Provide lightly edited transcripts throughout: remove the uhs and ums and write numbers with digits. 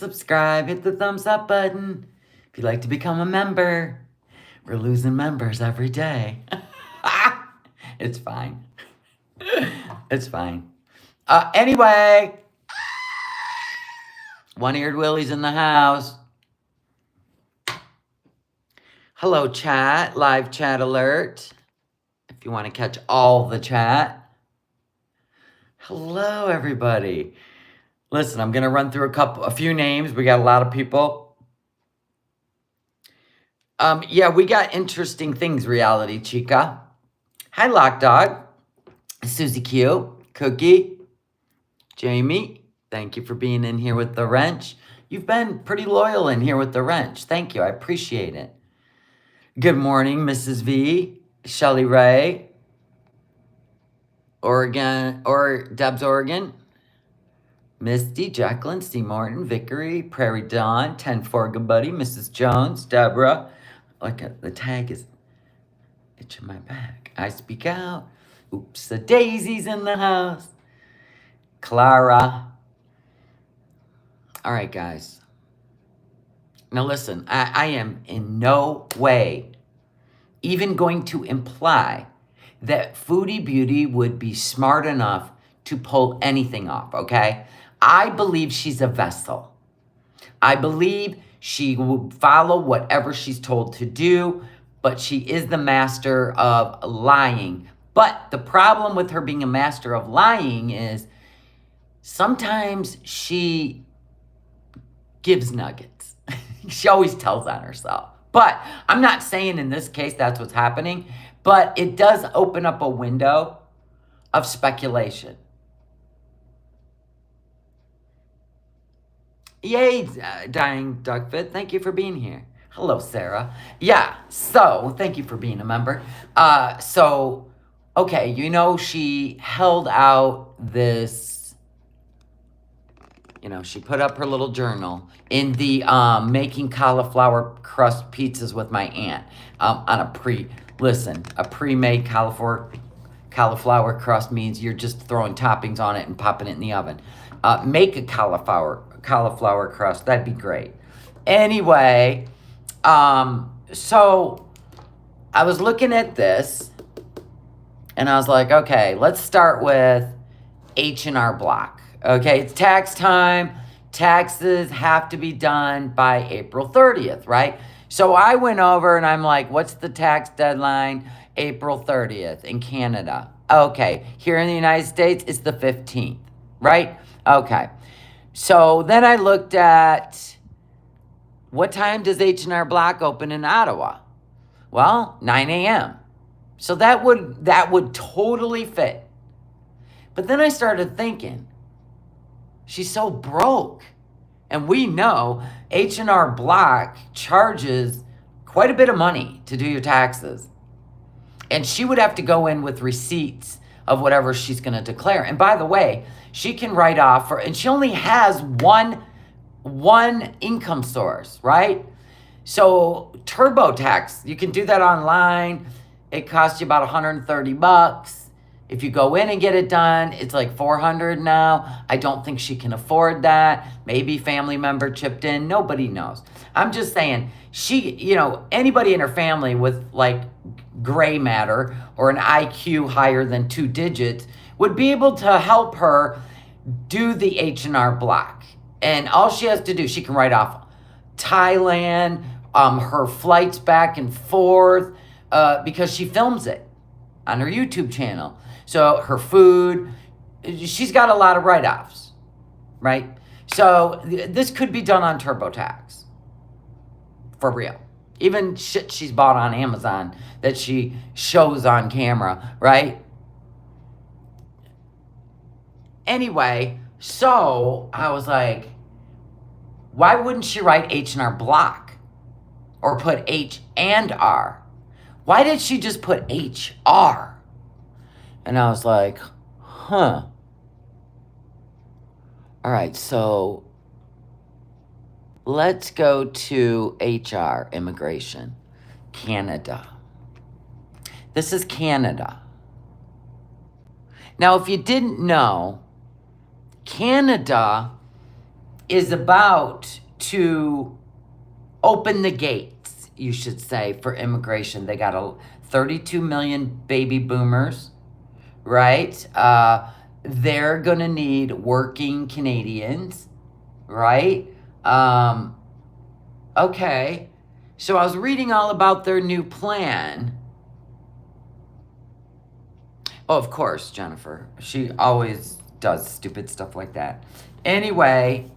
subscribe, hit the thumbs up button. If you'd like to become a member, we're losing members every day. It's fine. It's fine. Anyway, one-eared Willie's in the house. Hello, chat. Live chat alert. If you want to catch all the chat. Hello, everybody. Listen, I'm going to run through a few names. We got a lot of people. Yeah, we got interesting things, Reality Chica. Hi, Lock Dog. Susie Q. Cookie. Jamie. Thank you for being in here with the wrench. You've been pretty loyal in here with the wrench. Thank you. I appreciate it. Good morning, Mrs. V. Shelly Ray. Oregon, or Debs, Oregon. Misty, Jacqueline, C. Morton, Vickery, Prairie Dawn, 10-4, good buddy, Mrs. Jones, Deborah. Look, the tag is itching my back. I speak out. Oops, the Daisy's in the house. Clara. All right, guys. Now listen, I am in no way even going to imply that Foodie Beauty would be smart enough to pull anything off, okay? I believe she's a vessel. I believe she will follow whatever she's told to do, but she is the master of lying. But the problem with her being a master of lying is sometimes she gives nuggets. She always tells on herself. But I'm not saying in this case that's what's happening, but it does open up a window of speculation. Yay, Dying Duckfit. Thank you for being here. Hello, Sarah. Yeah, so thank you for being a member. Okay, you know, she held out this, you know, she put up her little journal in the making cauliflower crust pizzas with my aunt on a pre-made cauliflower crust means you're just throwing toppings on it and popping it in the oven. Make a cauliflower crust. That'd be great. Anyway, so I was looking at this and I was like, okay, let's start with H&R Block. Okay, it's tax time. Taxes have to be done by April 30th, right? So I went over and I'm like, what's the tax deadline? April 30th in Canada. Okay, here in the United States, it's the 15th, right? Okay. So then I looked at what time does H&R Block open in Ottawa? Well, 9 a.m. So that would totally fit. But then I started thinking, she's so broke. And we know H&R Block charges quite a bit of money to do your taxes. And she would have to go in with receipts of whatever she's going to declare. And by the way, she can write off and she only has one income source, right? So TurboTax, you can do that online. It costs you about $130. If you go in and get it done, it's like $400 now. I don't think she can afford that. Maybe family member chipped in. Nobody knows. I'm just saying, anybody in her family with like gray matter or an IQ higher than 2 digits would be able to help her do the H&R Block. And all she has to do, she can write off Thailand, her flights back and forth, because she films it on her YouTube channel. So her food, she's got a lot of write-offs, right? So this could be done on TurboTax, for real. Even shit she's bought on Amazon that she shows on camera, right? Anyway, so I was like, why wouldn't she write H&R Block or put H and R? Why did she just put HR? And I was like, huh. All right, so let's go to HR, immigration, Canada. This is Canada. Now, if you didn't know, Canada is about to open the gates, you should say, for immigration. They got 32 million baby boomers, right? They're going to need working Canadians, right? Okay. So I was reading all about their new plan. Oh, of course, Jennifer. She always does stupid stuff like that. Anyway,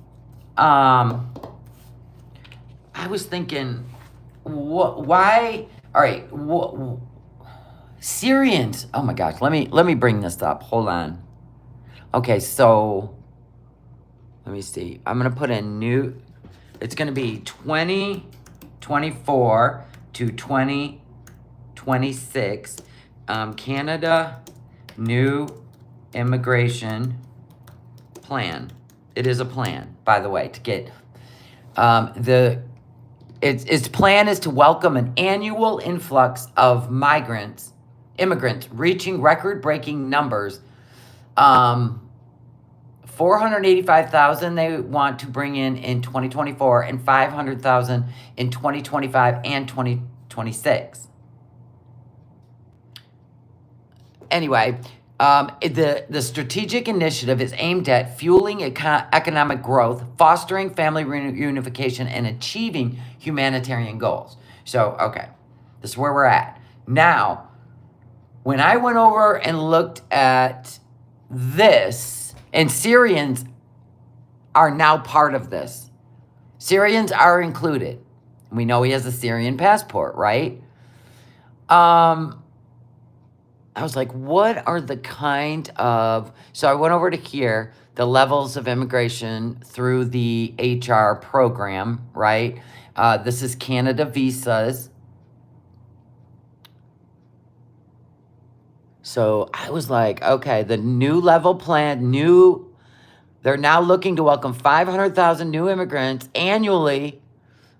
I was thinking, why? All right, Syrians. Oh my gosh, let me bring this up. Hold on. Okay, so let me see. I'm gonna put in new. It's gonna be 2024 to 2026. Canada new immigration plan. It is a plan, by the way, to get its plan is to welcome an annual influx of immigrants reaching record-breaking numbers. 485,000 they want to bring in 2024 and 500,000 in 2025 and 2026. Anyway, the strategic initiative is aimed at fueling economic growth, fostering family reunification, and achieving humanitarian goals. So, okay, this is where we're at. Now, when I went over and looked at this, and Syrians are now part of this. Syrians are included. We know he has a Syrian passport, right? I was like, what are the kind of... So I went over to here, the levels of immigration through the HR program, right? This is Canada visas. So I was like, okay, the new level plan, they're now looking to welcome 500,000 new immigrants annually,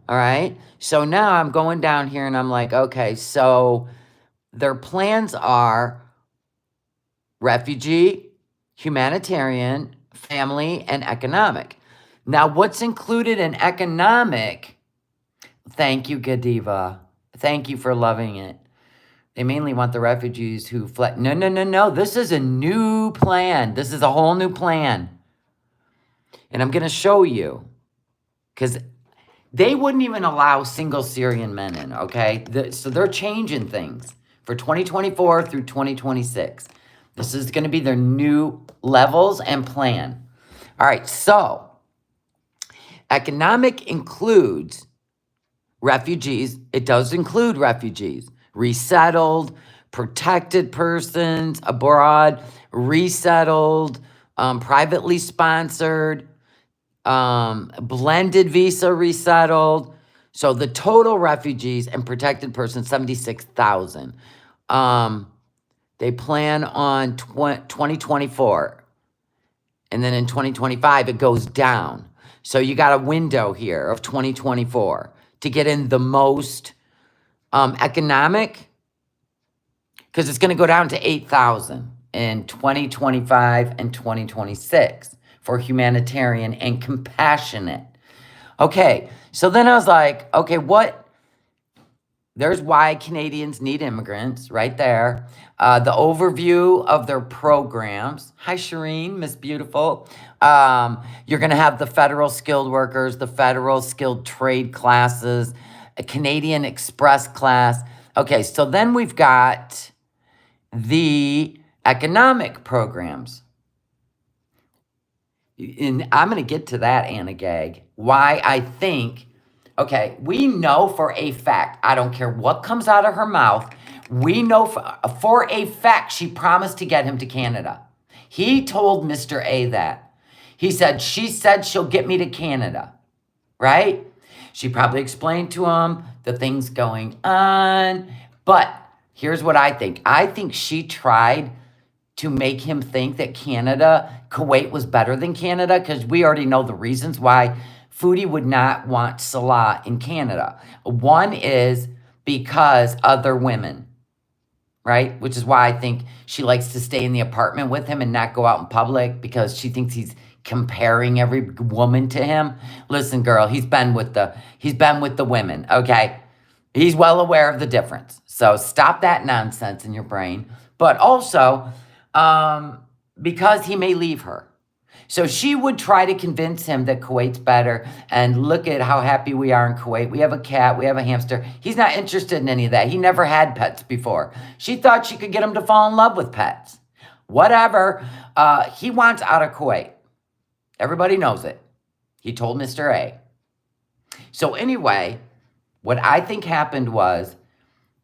all right? So now I'm going down here and I'm like, okay, so... Their plans are refugee, humanitarian, family, and economic. Now, what's included in economic? Thank you, Godiva. Thank you for loving it. They mainly want the refugees who fled. No. This is a new plan. This is a whole new plan. And I'm going to show you. Because they wouldn't even allow single Syrian men in, okay? So they're changing things for 2024 through 2026. This is going to be their new levels and plan. All right, so economic includes refugees. It does include refugees, resettled, protected persons abroad, resettled, privately sponsored, blended visa resettled. So the total refugees and protected persons, 76,000. They plan on 2024. And then in 2025, it goes down. So you got a window here of 2024 to get in the most economic, because it's going to go down to 8,000 in 2025 and 2026 for humanitarian and compassionate. Okay, so then I was like, okay, there's why Canadians need immigrants right there. The overview of their programs. Hi, Shireen, Miss Beautiful. You're going to have the federal skilled workers, the federal skilled trade classes, a Canadian Express class. Okay, so then we've got the economic programs. And I'm going to get to that, Anna Gag. Why I think, okay, we know for a fact, I don't care what comes out of her mouth, we know for a fact she promised to get him to Canada. He told Mr. A that. He said, she said she'll get me to Canada, right? She probably explained to him the things going on. But here's what I think. I think she tried to make him think that Kuwait was better than Canada, because we already know the reasons why Foodie would not want Salah in Canada. One is because other women, right? Which is why I think she likes to stay in the apartment with him and not go out in public, because she thinks he's comparing every woman to him. Listen, girl, he's been with the women, okay? He's well aware of the difference. So stop that nonsense in your brain. But also, because he may leave her. So she would try to convince him that Kuwait's better, and look at how happy we are in Kuwait. We have a cat, we have a hamster. He's not interested in any of that. He never had pets before. She thought she could get him to fall in love with pets. Whatever. He wants out of Kuwait. Everybody knows it. He told Mr. A. So anyway, what I think happened was,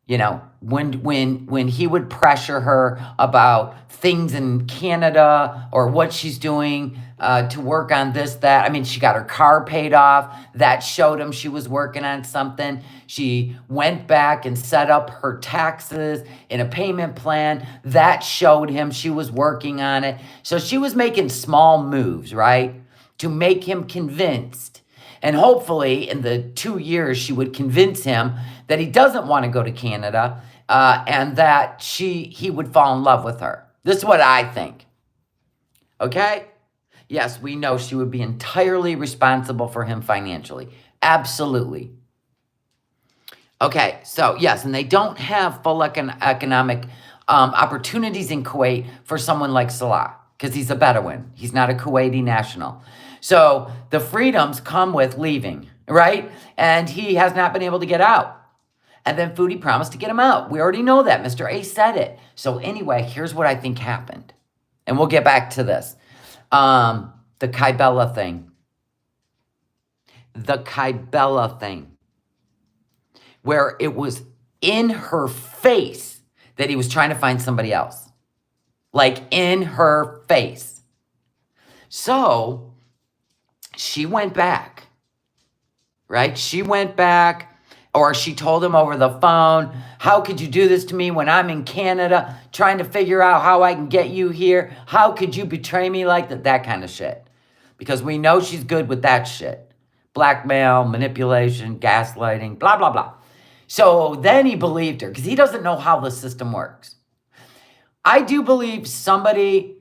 you know, when he would pressure her about things in Canada or what she's doing to work on this, that. I mean, she got her car paid off. That showed him she was working on something. She went back and set up her taxes in a payment plan. That showed him she was working on it. So she was making small moves, right, to make him convinced. And hopefully in the 2 years, she would convince him that he doesn't want to go to Canada and that he would fall in love with her. This is what I think. Okay? Yes, we know she would be entirely responsible for him financially. Absolutely. Okay, so yes, and they don't have full economic opportunities in Kuwait for someone like Salah because he's a Bedouin. He's not a Kuwaiti national. So the freedoms come with leaving, right? And he has not been able to get out. And then Foodie promised to get him out. We already know that. Mr. A said it. So anyway, here's what I think happened. And we'll get back to this. The Kybella thing. The Kybella thing. Where it was in her face that he was trying to find somebody else. Like in her face. So she went back, right? She went back, or she told him over the phone, how could you do this to me when I'm in Canada trying to figure out how I can get you here? How could you betray me like that? That kind of shit. Because we know she's good with that shit. Blackmail, manipulation, gaslighting, blah, blah, blah. So then he believed her because he doesn't know how the system works. I do believe somebody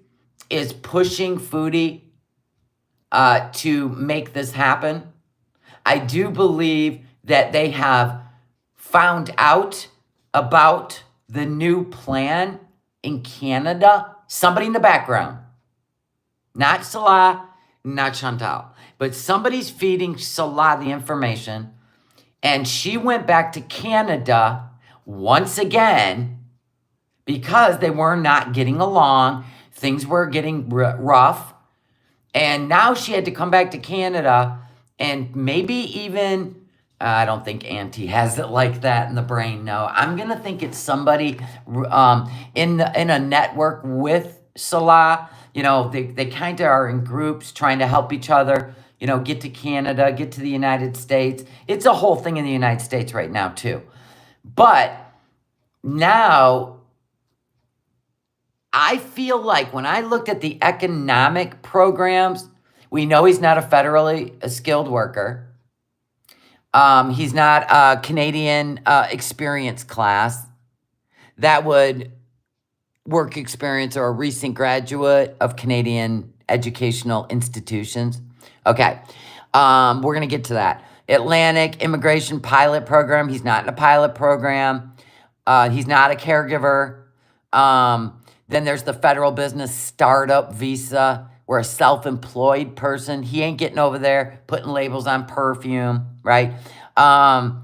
is pushing Foodie to make this happen. I do believe that they have found out about the new plan in Canada. Somebody in the background, not Salah, not Chantal, but somebody's feeding Salah the information. And she went back to Canada once again because they were not getting along. Things were getting rough. And now she had to come back to Canada and maybe even, I don't think Auntie has it like that in the brain. No, I'm going to think it's somebody in a network with Salah. You know, they kind of are in groups trying to help each other, you know, get to Canada, get to the United States. It's a whole thing in the United States right now too. But now I feel like when I looked at the economic programs, we know he's not a federally skilled worker. He's not a Canadian experience class. That would work experience or a recent graduate of Canadian educational institutions. Okay, we're going to get to that. Atlantic Immigration Pilot Program. He's not in a pilot program. He's not a caregiver. Then there's the federal business startup visa. We're a self-employed person. He ain't getting over there putting labels on perfume, right? Then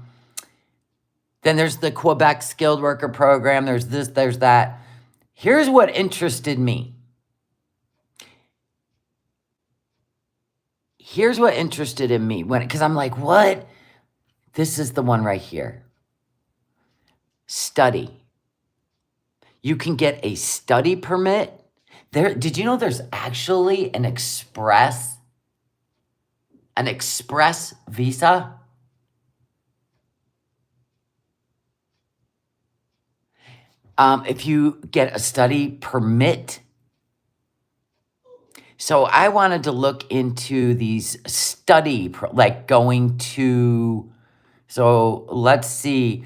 there's the Quebec skilled worker program. There's this, there's that. Here's what interested me. Here's what interested in me because I'm like, what? This is the one right here. Study. You can get a study permit. Did you know there's actually an express visa? If you get a study permit. So I wanted to look into these like going to, so let's see.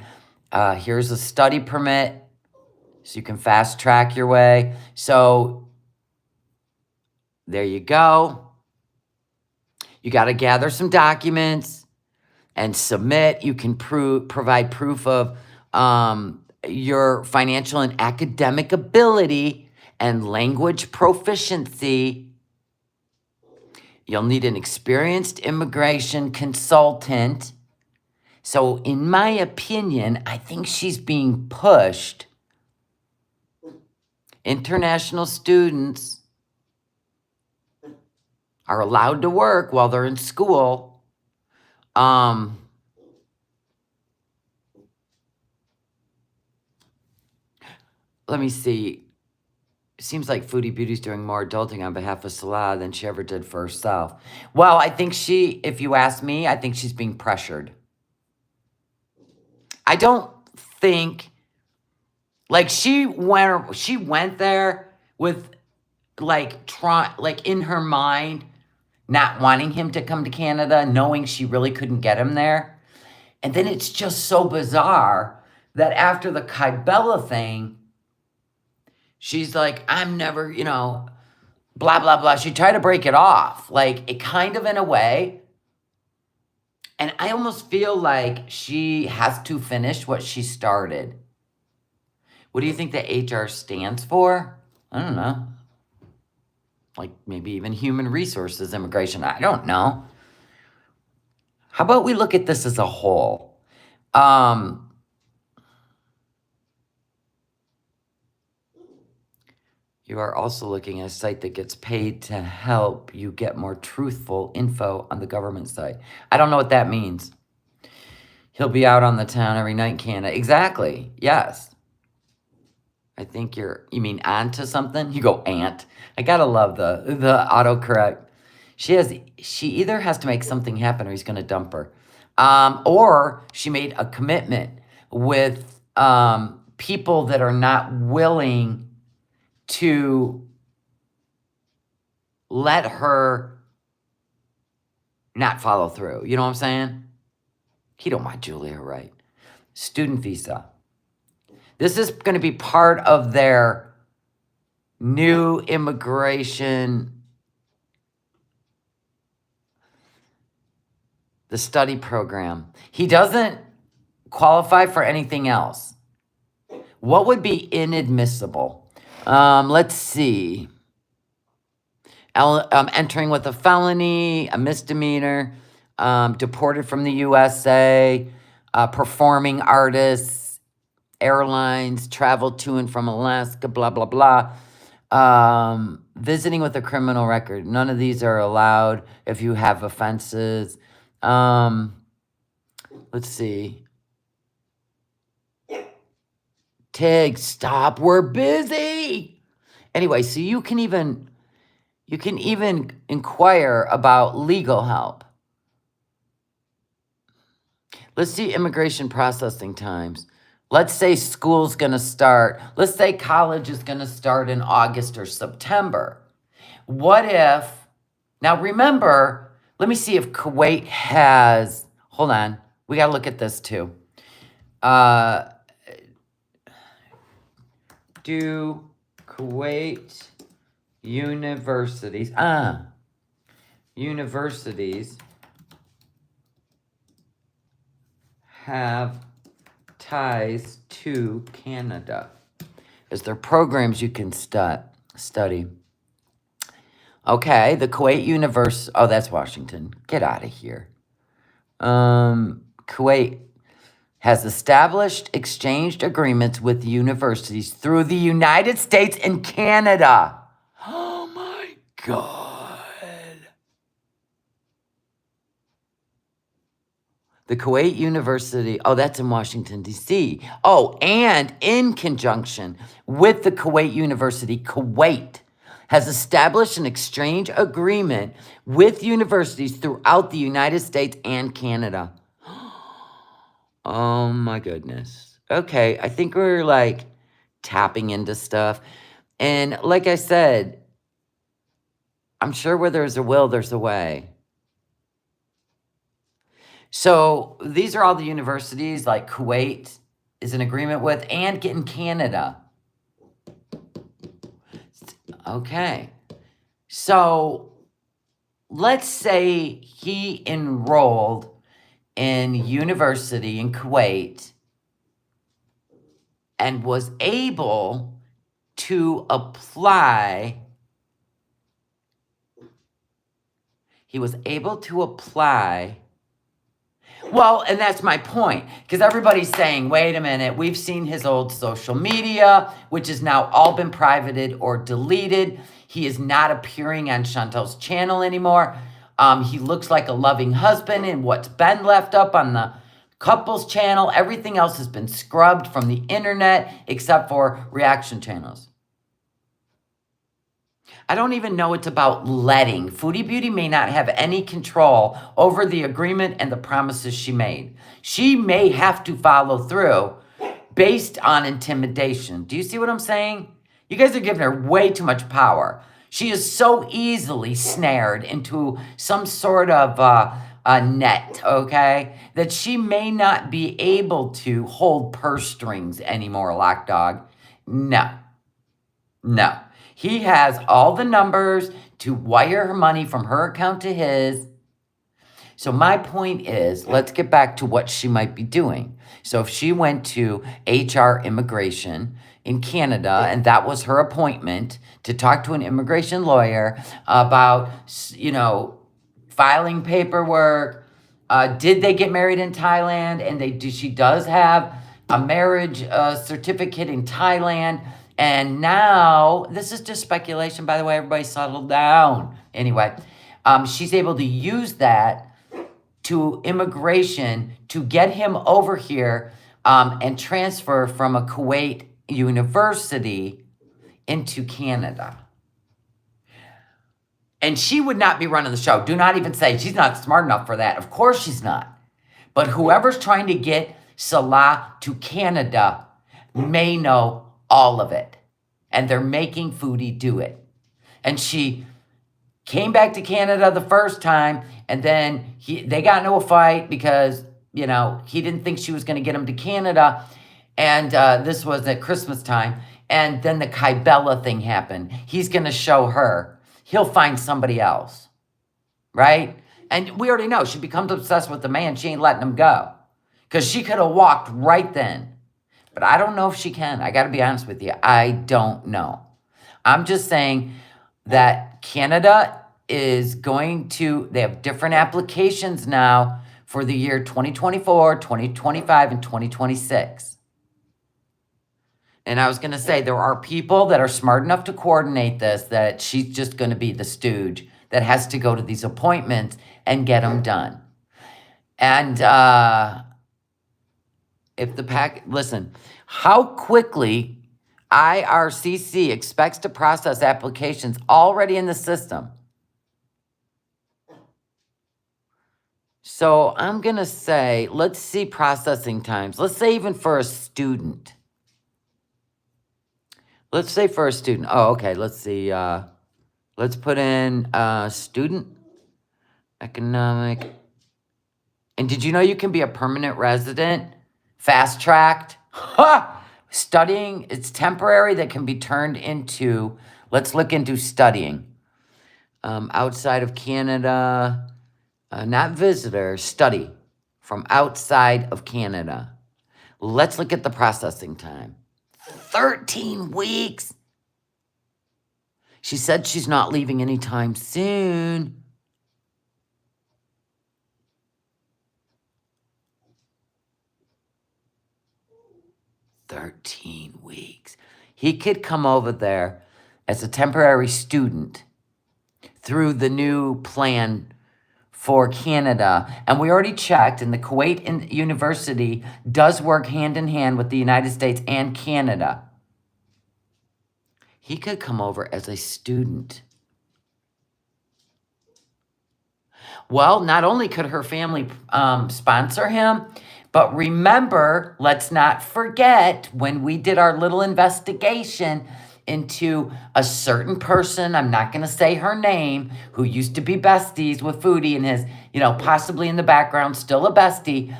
Here's a study permit. So you can fast track your way. So there you go. You got to gather some documents and submit. You can provide proof of your financial and academic ability and language proficiency. You'll need an experienced immigration consultant. So in my opinion, I think she's being pushed. International students are allowed to work while they're in school. Let me see. It seems like Foodie Beauty's doing more adulting on behalf of Salah than she ever did for herself. Well, I think if you ask me, I think she's being pressured. I don't think, like, she went there with, like, in her mind, not wanting him to come to Canada, knowing she really couldn't get him there. And then it's just so bizarre that after the Kybella thing, she's like, I'm never, blah, blah, blah. She tried to break it off, like, it kind of in a way. And I almost feel like she has to finish what she started. What do you think the HR stands for? I don't know. Like maybe even human resources, immigration. I don't know. How about we look at this as a whole? You are also looking at a site that gets paid to help you get more truthful info on the government site. I don't know what that means. He'll be out on the town every night in Canada. Exactly. Yes. I think you mean onto something? You go aunt. I gotta love the autocorrect. She either has to make something happen or he's gonna dump her. Or she made a commitment with people that are not willing to let her not follow through. You know what I'm saying? He don't want Julia, right? Student visa. This is going to be part of their new immigration, the study program. He doesn't qualify for anything else. What would be inadmissible? Let's see. Entering with a felony, a misdemeanor, deported from the USA, performing artists, airlines, travel to and from Alaska, blah, blah, blah. Visiting with a criminal record. None of these are allowed if you have offenses. Let's see. Tig, stop. We're busy. Anyway, so you can even inquire about legal help. Let's see immigration processing times. Let's say school's going to start. Let's say college is going to start in August or September. What if, now remember, let me see if Kuwait has, hold on. We got to look at this too. Do Kuwait universities have ties to Canada? Is there programs you can study? Okay, the Kuwait University. Oh, that's Washington. Get out of here. Kuwait has established exchanged agreements with universities through the United States and Canada. Oh my God. The Kuwait University, oh, that's in Washington, D.C. Oh, and in conjunction with the Kuwait University, Kuwait has established an exchange agreement with universities throughout the United States and Canada. Oh my goodness. Okay, I think we're like tapping into stuff. And like I said, I'm sure where there's a will, there's a way. So these are all the universities like Kuwait is in agreement with and in Canada. Okay. So let's say he enrolled in university in Kuwait and was able to apply. He was able to apply. Well, and that's my point, because everybody's saying, wait a minute, we've seen his old social media, which has now all been privated or deleted. He is not appearing on Chantel's channel anymore. He looks like a loving husband, and what's been left up on the couples channel, everything else has been scrubbed from the internet except for reaction channels. I don't even know it's about letting. Foodie Beauty may not have any control over the agreement and the promises she made. She may have to follow through based on intimidation. Do you see what I'm saying? You guys are giving her way too much power. She is so easily snared into some sort of a net, okay? That she may not be able to hold purse strings anymore, Lock Dog. No. No. He has all the numbers to wire her money from her account to his. So my point is, let's get back to what she might be doing. So if she went to HR immigration in Canada, and that was her appointment to talk to an immigration lawyer about, you know, filing paperwork, did they get married in Thailand? And she does have a marriage certificate in Thailand. And now, this is just speculation, by the way, everybody settle down. Anyway, she's able to use that to immigration to get him over here and transfer from a Kuwait university into Canada. And she would not be running the show. Do not even say she's not smart enough for that. Of course she's not. But whoever's trying to get Salah to Canada may know all of it. And they're making Foodie do it. And she came back to Canada the first time, and then they got into a fight because, you know, he didn't think she was going to get him to Canada. And this was at Christmas time. And then the Kybella thing happened. He's going to show her. He'll find somebody else. Right? And we already know she becomes obsessed with the man. She ain't letting him go. Because she could have walked right then. But I don't know if she can. I got to be honest with you. I don't know. I'm just saying that Canada is going to, they have different applications now for the year 2024, 2025, and 2026. And I was going to say, there are people that are smart enough to coordinate this, that she's just going to be the stooge that has to go to these appointments and get them done. And if the listen, how quickly IRCC expects to process applications already in the system. So I'm going to say, let's see processing times. Let's say even for a student. Let's say for a student. Oh, okay. Let's see. Let's put in student economic. And did you know you can be a permanent resident? Fast-tracked. Studying, it's temporary that can be turned into, let's look into studying. Outside of Canada, not visitor, study from outside of Canada. Let's look at the processing time. 13 weeks. She said she's not leaving anytime soon. $13 weeks. He could come over there as a temporary student through the new plan for Canada. And we already checked, and the Kuwait University does work hand in hand with the United States and Canada. He could come over as a student. Well, not only could her family sponsor him, but remember, let's not forget when we did our little investigation into a certain person, I'm not going to say her name, who used to be besties with Foodie and is, you know, possibly in the background, still a bestie.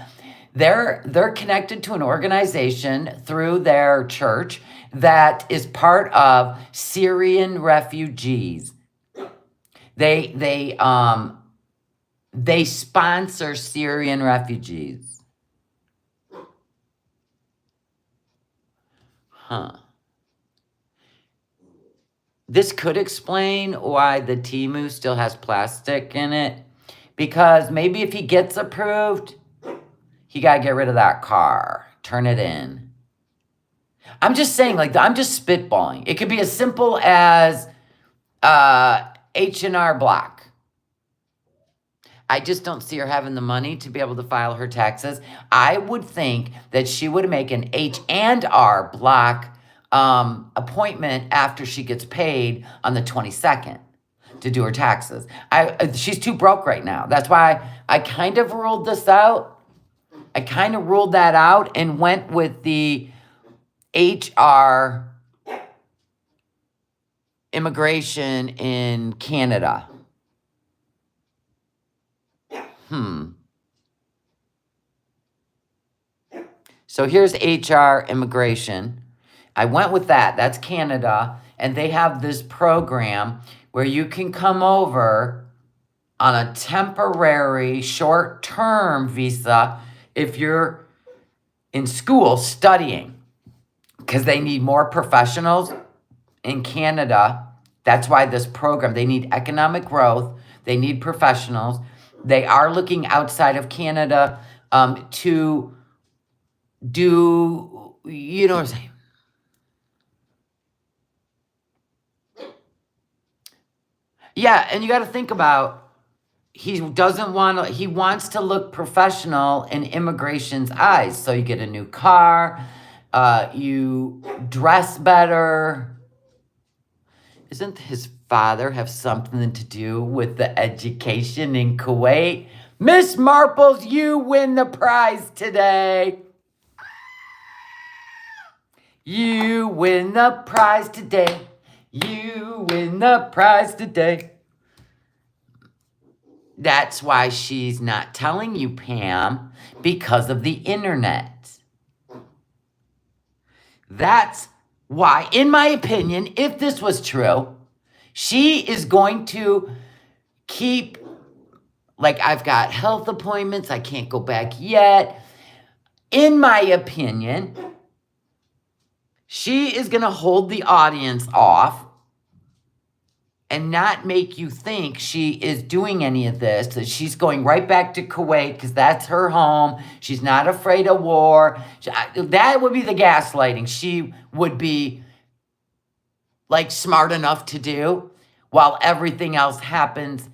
They're connected to an organization through their church that is part of Syrian refugees. They sponsor Syrian refugees. Huh. This could explain why the Temu still has plastic in it. Because maybe if he gets approved, he got to get rid of that car. Turn it in. I'm just saying, like, I'm just spitballing. It could be as simple as H&R Block. I just don't see her having the money to be able to file her taxes. I would think that she would make an H&R Block appointment after she gets paid on the 22nd to do her taxes. She's too broke right now. That's why I kind of ruled this out. I kind of ruled that out and went with the HR immigration in Canada. So here's HR immigration. I went with that. That's Canada. And they have this program where you can come over on a temporary short-term visa if you're in school studying, because they need more professionals in Canada. That's why this program, they need economic growth. They need professionals. They are looking outside of Canada to do, you know what I'm saying? Yeah, and you got to think about, he wants to look professional in immigration's eyes. So you get a new car, you dress better. Isn't his father have something to do with the education in Kuwait? Miss Marples, you win the prize today. You win the prize today. You win the prize today. That's why she's not telling you, Pam, because of the internet. That's why, in my opinion, if this was true, she is going to keep, like, I've got health appointments, I can't go back yet. In my opinion, she is going to hold the audience off and not make you think she is doing any of this, that she's going right back to Kuwait because that's her home. She's not afraid of war. That would be the gaslighting she would be, like, smart enough to do while everything else happens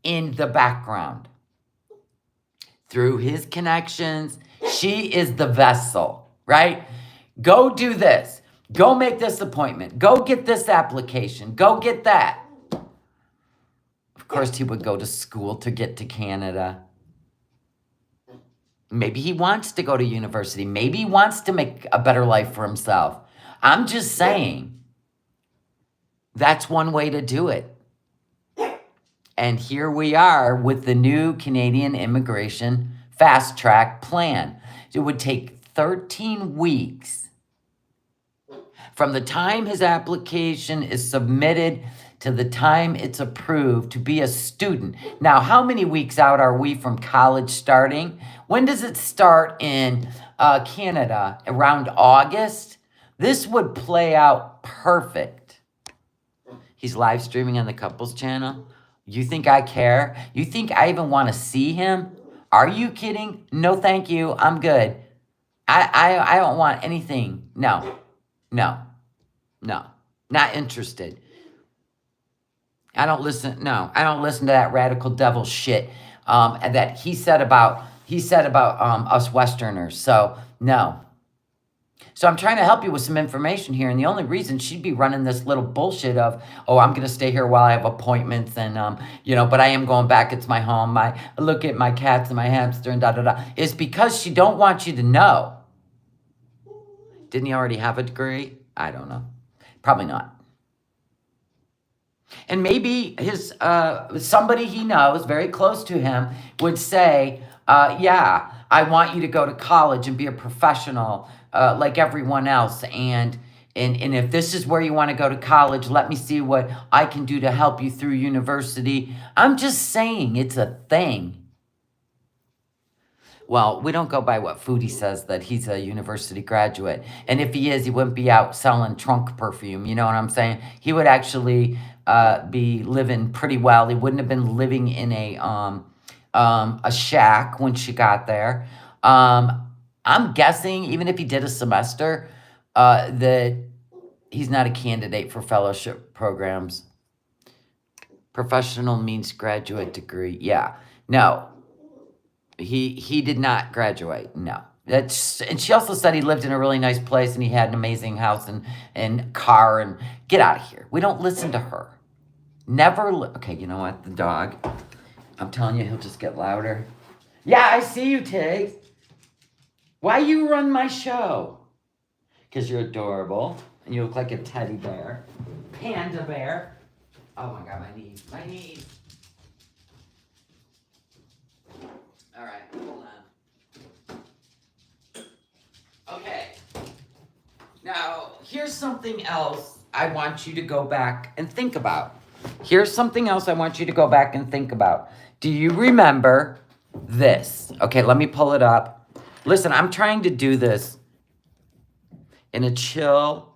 in the background. Through his connections, she is the vessel, right? Go do this. Go make this appointment. Go get this application. Go get that. Of course, he would go to school to get to Canada. Maybe he wants to go to university. Maybe he wants to make a better life for himself. I'm just saying, that's one way to do it. And here we are with the new Canadian immigration fast track plan. It would take 13 weeks from the time his application is submitted to the time it's approved to be a student. Now, how many weeks out are we from college starting? When does it start in Canada? Around August? This would play out perfect. He's live streaming on the couples channel. You think I care? You think I even want to see him? Are you kidding? No, thank you. I'm good. I don't want anything. No. Not interested. I don't listen to that radical devil shit that he said about us Westerners. So no. So I'm trying to help you with some information here, and the only reason she'd be running this little bullshit of, oh, I'm gonna stay here while I have appointments, and but I am going back. It's my home. I look at my cats and my hamster and is because she don't want you to know. Didn't he already have a degree? I don't know. Probably not. And maybe his somebody he knows very close to him would say, yeah, I want you to go to college and be a professional like everyone else and And if this is where you want to go to college, let me see what I can do to help you through university. I'm just saying it's a thing. Well, we don't go by what Foodie says that he's a university graduate. And if he is, he wouldn't be out selling trunk perfume. You know what I'm saying? He would actually be living pretty well. He wouldn't have been living in a shack when she got there. I'm guessing, even if he did a semester, that he's not a candidate for fellowship programs. Professional means graduate degree. Yeah. No. He did not graduate. No. And she also said he lived in a really nice place and he had an amazing house and car and get out of here. We don't listen to her. Never. Okay, you know what? The dog. I'm telling you, he'll just get louder. Yeah, I see you, Tiggs. Why you run my show? Because you're adorable and you look like a teddy bear, panda bear. Oh my God, my knees, my knees. All right, hold on. Okay. Now, here's something else I want you to go back and think about. Here's something else I want you to go back and think about. Do you remember this? Okay, let me pull it up. Listen, I'm trying to do this in a chill,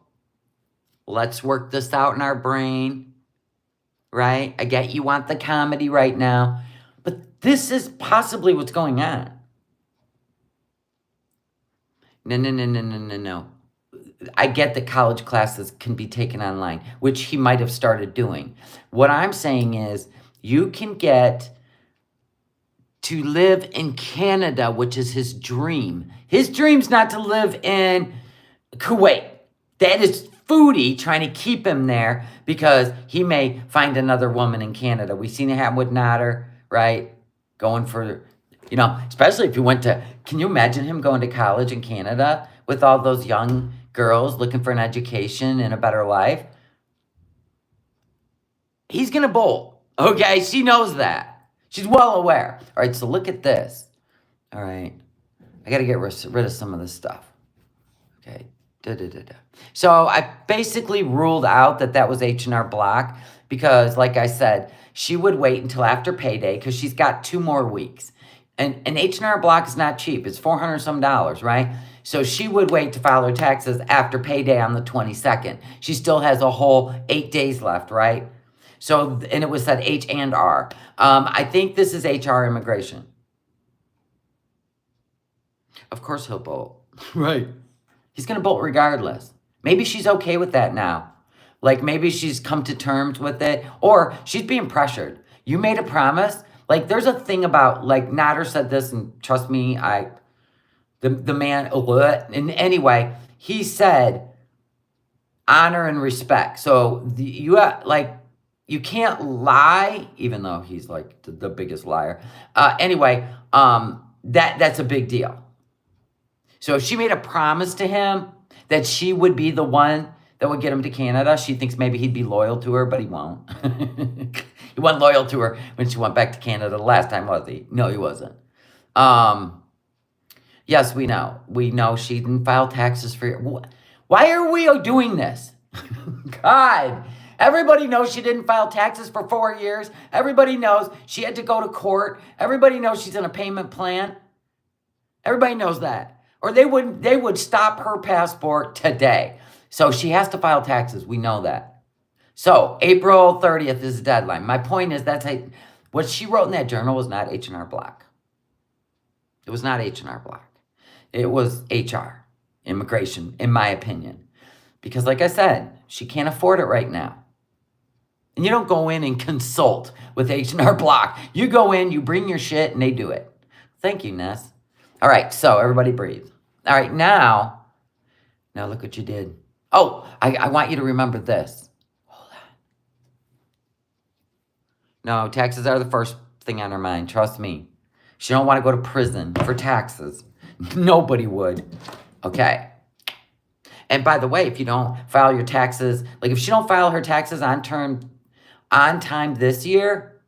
let's work this out in our brain, right? I get you want the comedy right now. But this is possibly what's going on. No. I get that college classes can be taken online, which he might have started doing. What I'm saying is you can get to live in Canada, which is his dream. His dream's not to live in Kuwait. That is Foodie trying to keep him there because he may find another woman in Canada. We've seen it happen with Nader, right? Going for, especially if he went to, can you imagine him going to college in Canada with all those young girls looking for an education and a better life? He's going to bolt, okay? She knows that. She's well aware. All right, so look at this. All right, I got to get rid of some of this stuff. Okay, So I basically ruled out that was H&R Block because, like I said, she would wait until after payday because she's got 2 more weeks. And H&R Block is not cheap. It's $400 some, right? So she would wait to file her taxes after payday on the 22nd. She still has a whole 8 days left, right? So, and it was said H and R. I think this is HR immigration. Of course he'll bolt. Right. He's going to bolt regardless. Maybe she's okay with that now. Like maybe she's come to terms with it. Or she's being pressured. You made a promise. Like there's a thing about, like Nader said this, and trust me, the man, and anyway, he said honor and respect. So you can't lie, even though he's like the biggest liar. Anyway, that's a big deal. So if she made a promise to him that she would be the one that would get him to Canada, she thinks maybe he'd be loyal to her, but he won't. He wasn't loyal to her when she went back to Canada the last time, was he? No, he wasn't. Yes, we know. We know she didn't file taxes for you. Why are we doing this? God. Everybody knows she didn't file taxes for 4 years. Everybody knows she had to go to court. Everybody knows she's in a payment plan. Everybody knows that. Or they would stop her passport today. So she has to file taxes. We know that. So April 30th is the deadline. My point is what she wrote in that journal was not H&R Block. It was not H&R Block. It was HR, immigration, in my opinion. Because like I said, she can't afford it right now. And you don't go in and consult with H&R Block. You go in, you bring your shit, and they do it. Thank you, Ness. All right, so everybody breathe. All right, now look what you did. Oh, I want you to remember this. Hold on. No, taxes are the first thing on her mind. Trust me. She don't want to go to prison for taxes. Nobody would. Okay. And by the way, if you don't file your taxes, like if she don't file her taxes on time this year,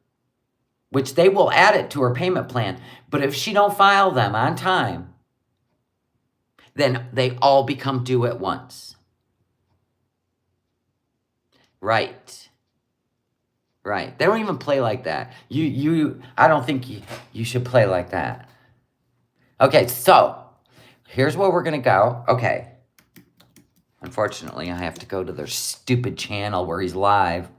which they will add it to her payment plan, but if she don't file them on time, then they all become due at once. Right. Right. They don't even play like that. I don't think you should play like that. Okay, so here's where we're going to go. Okay. Unfortunately, I have to go to their stupid channel where he's live.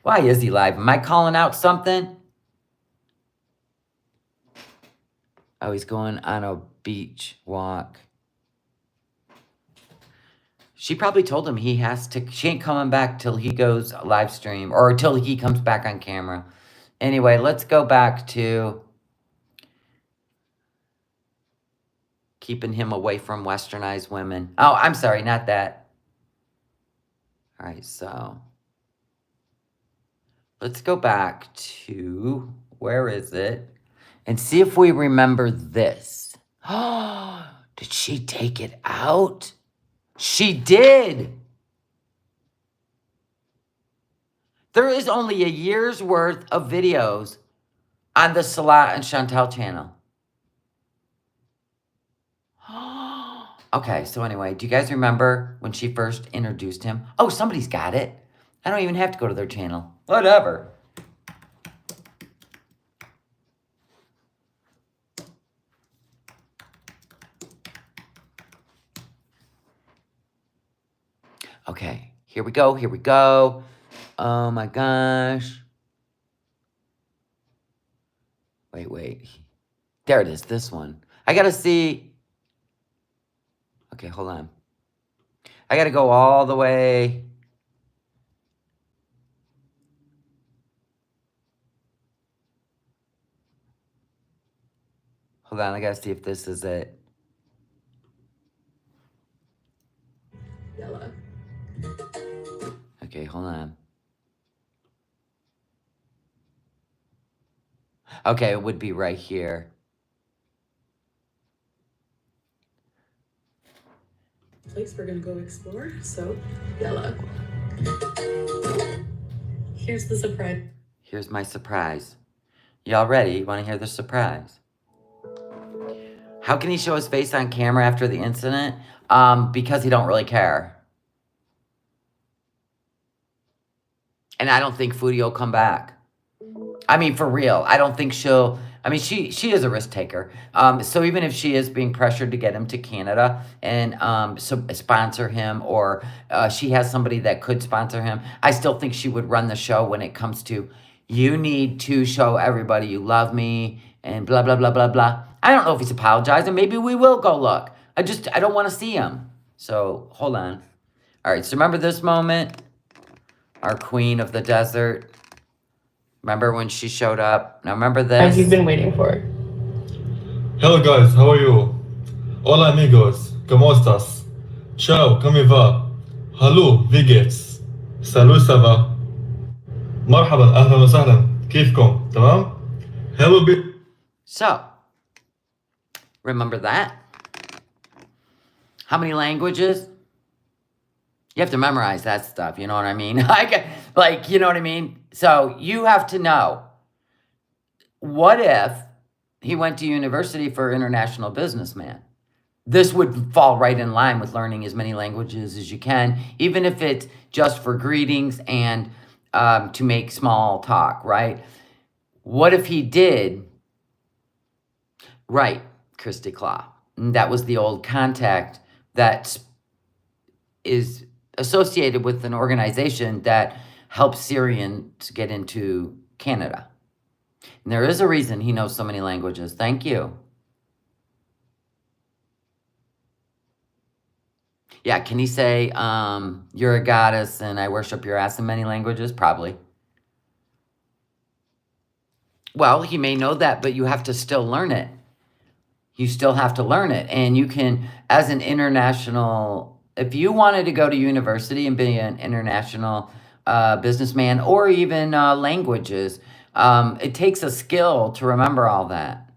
Why is he live? Am I calling out something? Oh, he's going on a beach walk. She probably told him he has to, she ain't coming back till he goes live stream or till he comes back on camera. Anyway, let's go back to keeping him away from westernized women. Oh, I'm sorry, not that. All right, so let's go back to, where is it? And see if we remember this. Oh, did she take it out? She did. There is only a year's worth of videos on the Salah and Chantal channel. Okay, so anyway, do you guys remember when she first introduced him? Oh, somebody's got it. I don't even have to go to their channel. Whatever. Okay, here we go, here we go. Oh my gosh. Wait. There it is, this one. I gotta see. Okay, hold on. I gotta go all the way. Hold on, I gotta see if this is it. Yellow. Okay, hold on. Okay, it would be right here. Place we're gonna go explore, so yellow. Here's the surprise. Here's my surprise. Y'all ready? You wanna hear the surprise? How can he show his face on camera after the incident? Because he don't really care. And I don't think Foodie will come back. I mean, for real. I don't think she'll... I mean, she is a risk taker. So even if she is being pressured to get him to Canada and sponsor him, or she has somebody that could sponsor him, I still think she would run the show when it comes to, you need to show everybody you love me and blah, blah, blah, blah, blah. I don't know if he's apologizing. Maybe we will go look. I don't want to see him. So hold on. All right, so remember this moment? Our queen of the desert. Remember when she showed up? Now remember this? As you've been waiting for. Hello guys, how are you? Hola amigos, ¿cómo estás? Ciao, come va? Hello, wie geht's? Salut, ça va? مرحبا, أهلا وسهلا, كيفكم? تمام? Hello, So, remember that? How many languages? You have to memorize that stuff, you know what I mean? Like, you know what I mean? So, you have to know, what if he went to university for international businessman? This would fall right in line with learning as many languages as you can, even if it's just for greetings and to make small talk, right? What if he did? Right, Christy Claw. That was the old contact that is associated with an organization that helps Syrians get into Canada. And there is a reason he knows so many languages. Thank you. Yeah, can he say, you're a goddess and I worship your ass in many languages? Probably. Well, he may know that, but you have to still learn it. You still have to learn it. And you can, as an international, if you wanted to go to university and be an international businessman, or even languages, it takes a skill to remember all that.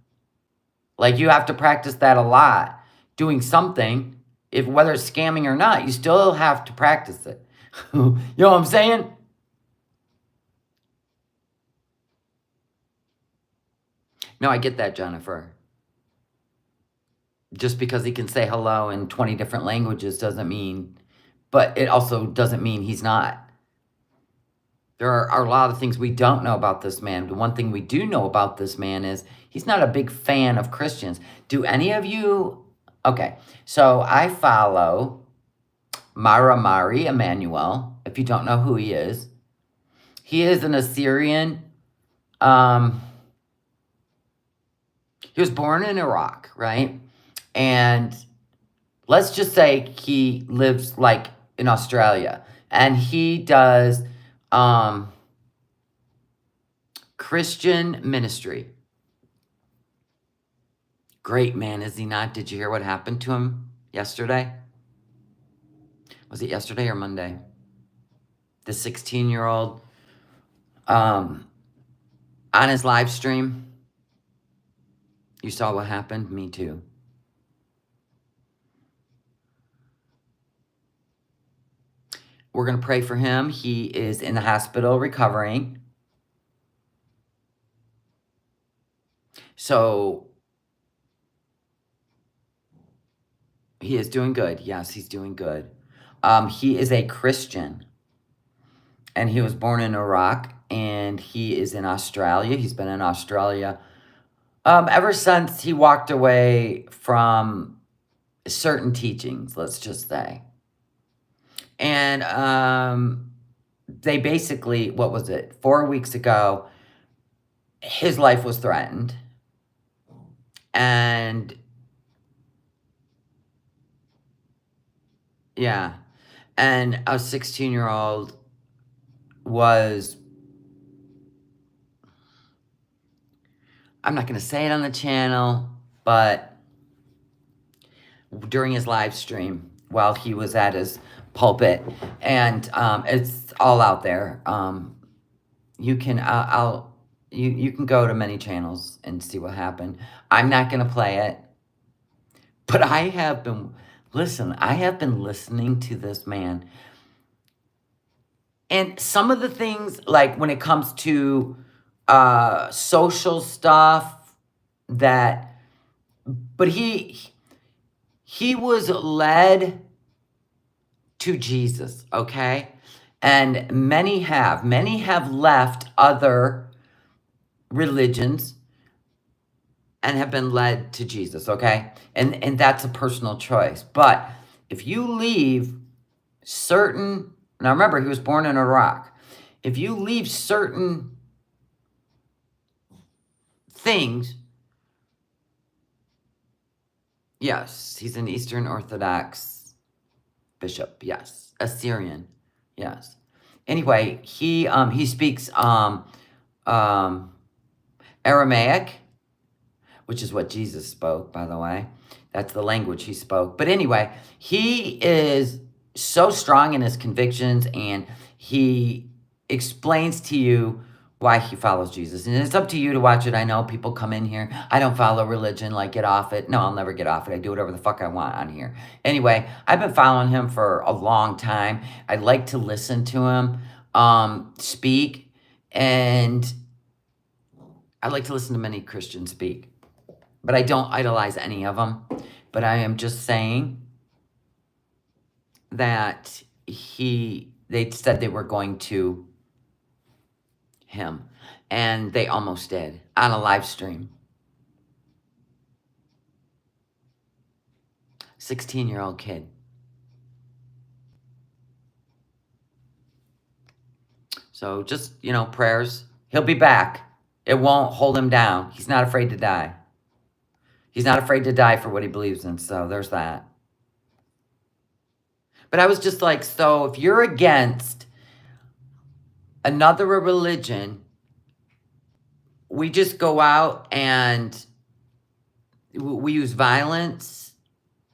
Like, you have to practice that a lot. Doing something, if whether it's scamming or not, you still have to practice it. You know what I'm saying? No, I get that, Jennifer. Just because he can say hello in 20 different languages doesn't mean, but it also doesn't mean he's not. There are a lot of things we don't know about this man. The one thing we do know about this man is he's not a big fan of Christians. Do any of you? Okay, so I follow Mari Emmanuel. If you don't know who he is an Assyrian. He was born in Iraq, right? And let's just say he lives like in Australia, and he does Christian ministry. Great man, is he not? Did you hear what happened to him yesterday? Was it yesterday or Monday? The 16-year-old on his live stream. You saw what happened? Me too. We're going to pray for him. He is in the hospital recovering. So he is doing good. Yes, he's doing good. He is a Christian. And he was born in Iraq. And he is in Australia. He's been in Australia ever since he walked away from certain teachings, let's just say. And they basically, what was it, 4 weeks ago, his life was threatened. And yeah, and a 16-year-old was, I'm not going to say it on the channel, but during his live stream while he was at his pulpit, and it's all out there. You can you can go to many channels and see what happened. I'm not going to play it, but I have been listening to this man, and some of the things, like when it comes to social stuff, but he was led to Jesus, okay? And many have left other religions and have been led to Jesus, okay? And that's a personal choice. But if you leave certain, now remember, he was born in Iraq. If you leave certain things, yes, he's an Eastern Orthodox bishop, yes. A Syrian, yes. Anyway, he speaks Aramaic, which is what Jesus spoke, by the way. That's the language he spoke. But anyway, he is so strong in his convictions, and he explains to you why he follows Jesus. And it's up to you to watch it. I know people come in here, I don't follow religion, like, get off it. No, I'll never get off it. I do whatever the fuck I want on here. Anyway, I've been following him for a long time. I like to listen to him speak, and I like to listen to many Christians speak. But I don't idolize any of them. But I am just saying that they said they were going to him, and they almost did on a live stream. 16-year-old kid. So just, prayers. He'll be back. It won't hold him down. He's not afraid to die. He's not afraid to die for what he believes in. So there's that. But I was just like, so if you're against another religion, we just go out and we use violence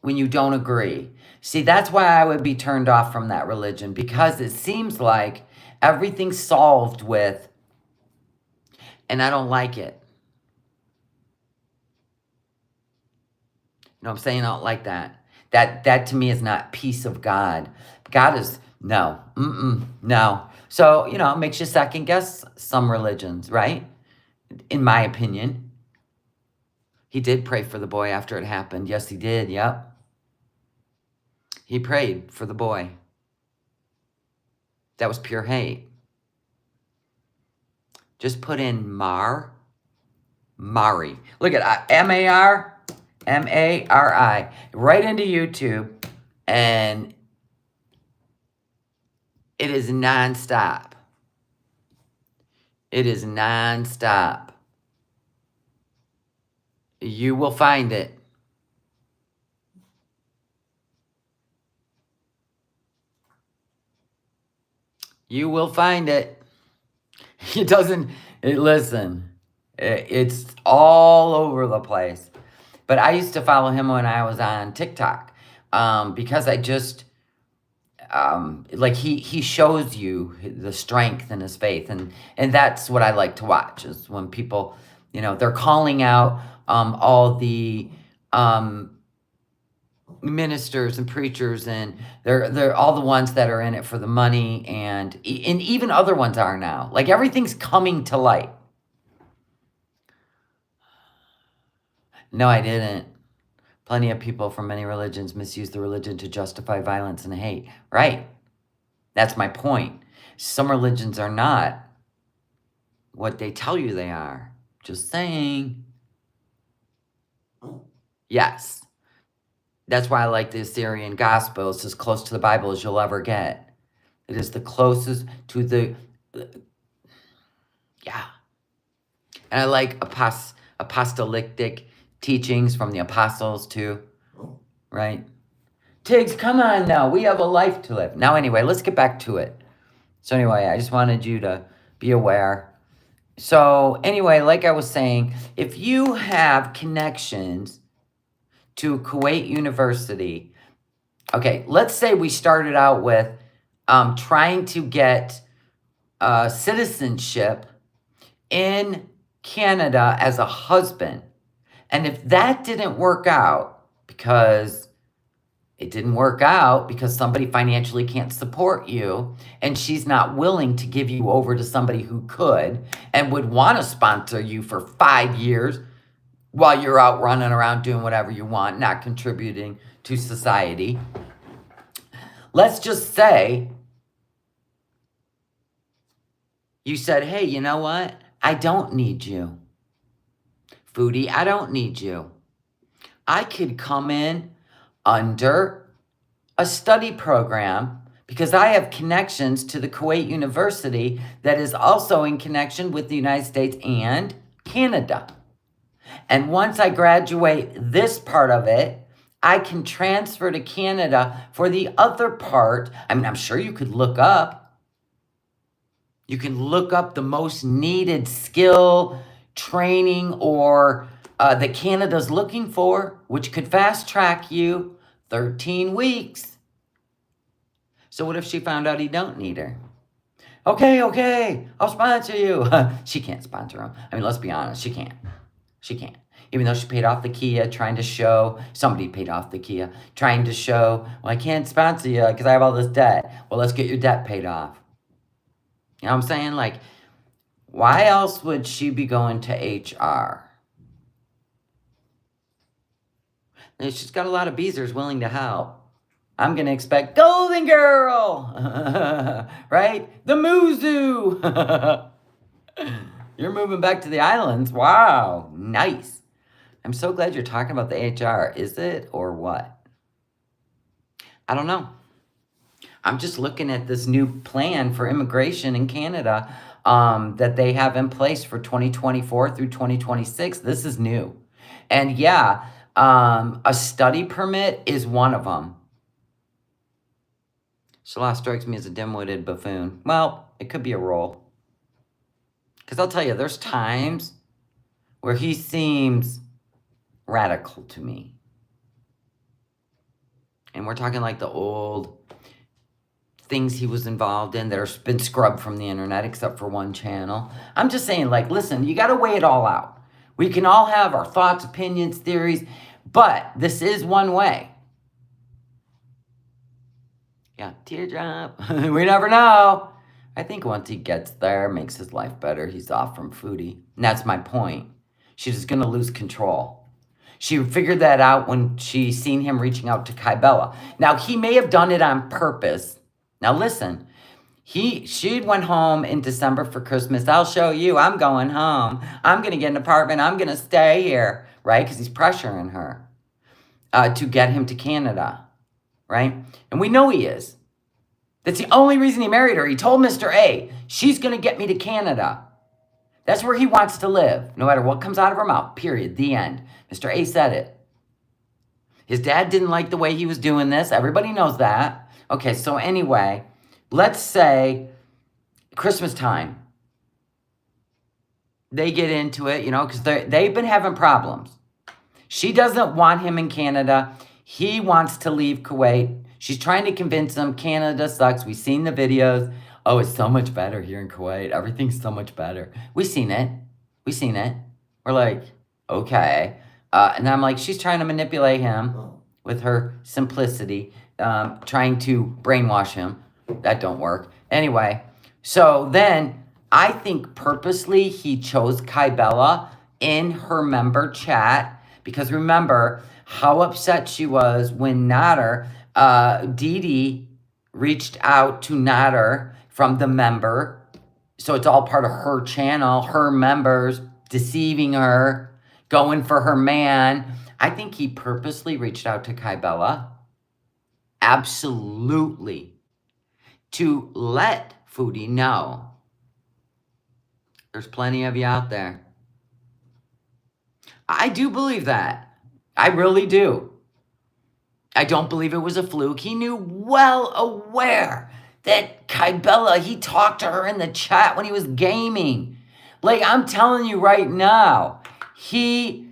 when you don't agree. See, that's why I would be turned off from that religion, because it seems like everything's solved with, and I don't like it. You know what I'm saying? I don't like that. That to me is not peace of God. God is, no. No. So, it makes you second guess some religions, right? In my opinion. He did pray for the boy after it happened. Yes, he did. Yep. He prayed for the boy. That was pure hate. Just put in Mari. Look at M-A-R-I, right into YouTube, and it is nonstop. It is nonstop. You will find it. You will find it. Listen, it's all over the place. But I used to follow him when I was on TikTok because I just, like he shows you the strength in his faith. And that's what I like to watch is when people, they're calling out all the ministers and preachers, and they're all the ones that are in it for the money, and even other ones are now. Like everything's coming to light. No, I didn't. Plenty of people from many religions misuse the religion to justify violence and hate. Right. That's my point. Some religions are not what they tell you they are. Just saying. Yes. That's why I like the Syrian gospel. It's as close to the Bible as you'll ever get. It is the closest to the... Yeah. And I like apostolic teachings from the apostles too. Right? Tiggs, come on now. We have a life to live. Now anyway, let's get back to it. So anyway, I just wanted you to be aware. So anyway, like I was saying, if you have connections to Kuwait University, okay, let's say we started out with trying to get citizenship in Canada as a husband. And if that didn't work out, because it didn't work out because somebody financially can't support you, and she's not willing to give you over to somebody who could and would want to sponsor you for 5 years while you're out running around doing whatever you want, not contributing to society. Let's just say you said, hey, you know what? I don't need you. Foodie, I don't need you. I could come in under a study program because I have connections to the Kuwait University that is also in connection with the United States and Canada. And once I graduate this part of it, I can transfer to Canada for the other part. I mean, I'm sure you could look up. You can look up the most needed skill, training, or that Canada's looking for, which could fast track you 13 weeks. So what if she found out he don't need her? Okay, I'll sponsor you. She can't sponsor him. I mean, let's be honest, she can't. She can't. Even though she paid off the Kia, trying to show, somebody paid off the Kia, trying to show, well, I can't sponsor you because I have all this debt. Well, let's get your debt paid off. You know what I'm saying? Like, why else would she be going to HR? And she's got a lot of beezers willing to help. I'm going to expect Golden Girl, right? The Muzu. You're moving back to the islands. Wow, nice. I'm so glad you're talking about the HR. Is it or what? I don't know. I'm just looking at this new plan for immigration in Canada that they have in place for 2024 through 2026. This is new. And yeah, a study permit is one of them. Salah strikes me as a dim-witted buffoon. Well, it could be a role. Because I'll tell you, there's times where he seems radical to me. And we're talking like the old things he was involved in that have been scrubbed from the internet except for one channel. I'm just saying, like, listen, you got to weigh it all out. We can all have our thoughts, opinions, theories, but this is one way. Yeah, teardrop. We never know. I think once he gets there, makes his life better, he's off from Foodie. And that's my point. She's just going to lose control. She figured that out when she seen him reaching out to Kybella. Now, he may have done it on purpose. Now, listen. She went home in December for Christmas. I'll show you. I'm going home. I'm going to get an apartment. I'm going to stay here, right? Because he's pressuring her to get him to Canada, right? And we know he is. That's the only reason he married her. He told Mr. A, she's going to get me to Canada. That's where he wants to live, no matter what comes out of her mouth, period, the end. Mr. A said it. His dad didn't like the way he was doing this. Everybody knows that. Okay, so anyway, let's say Christmas time. They get into it, because they've been having problems. She doesn't want him in Canada. He wants to leave Kuwait. She's trying to convince him Canada sucks. We've seen the videos. Oh, it's so much better here in Kuwait. Everything's so much better. We've seen it. We're like, okay. And I'm like, she's trying to manipulate him with her simplicity, trying to brainwash him. That don't work. Anyway, so then I think purposely he chose Kybella in her member chat because remember how upset she was when Nader, Dee Dee reached out to Nader from the member. So it's all part of her channel, her members deceiving her, going for her man. I think he purposely reached out to Kybella. Absolutely. To let Foodie know there's plenty of you out there. I do believe that. I really do. I don't believe it was a fluke. He knew well aware that Kybella, he talked to her in the chat when he was gaming. Like, I'm telling you right now, he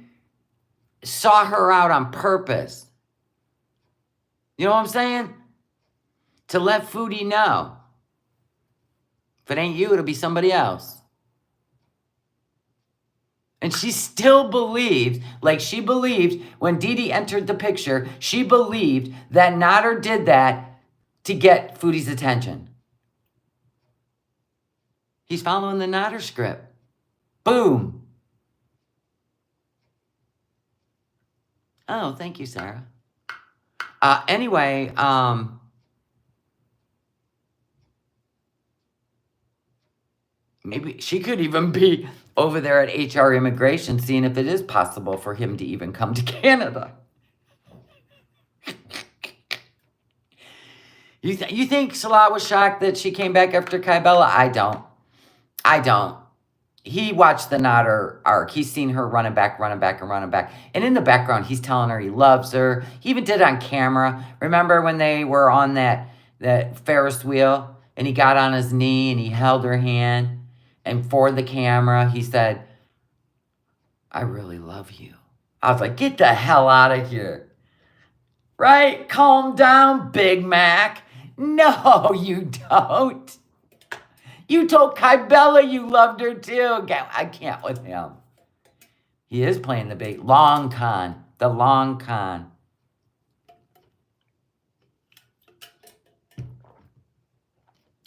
saw her out on purpose. You know what I'm saying? To let Foodie know. If it ain't you, it'll be somebody else. And she still believed, like she believed when Dee Dee entered the picture, she believed that Nader did that to get Foodie's attention. He's following the Nader script. Boom. Oh, thank you, Sarah. Anyway, maybe she could even be over there at HR Immigration seeing if it is possible for him to even come to Canada. You think Salah was shocked that she came back after Kybella? I don't. He watched the Nader arc. He's seen her running back. And in the background, he's telling her he loves her. He even did it on camera. Remember when they were on that Ferris wheel and he got on his knee and he held her hand? And for the camera, he said, I really love you. I was like, get the hell out of here. Right? Calm down, Big Mac. No, you don't. You told Kybella you loved her too. I can't with him. He is playing the long con. The long con.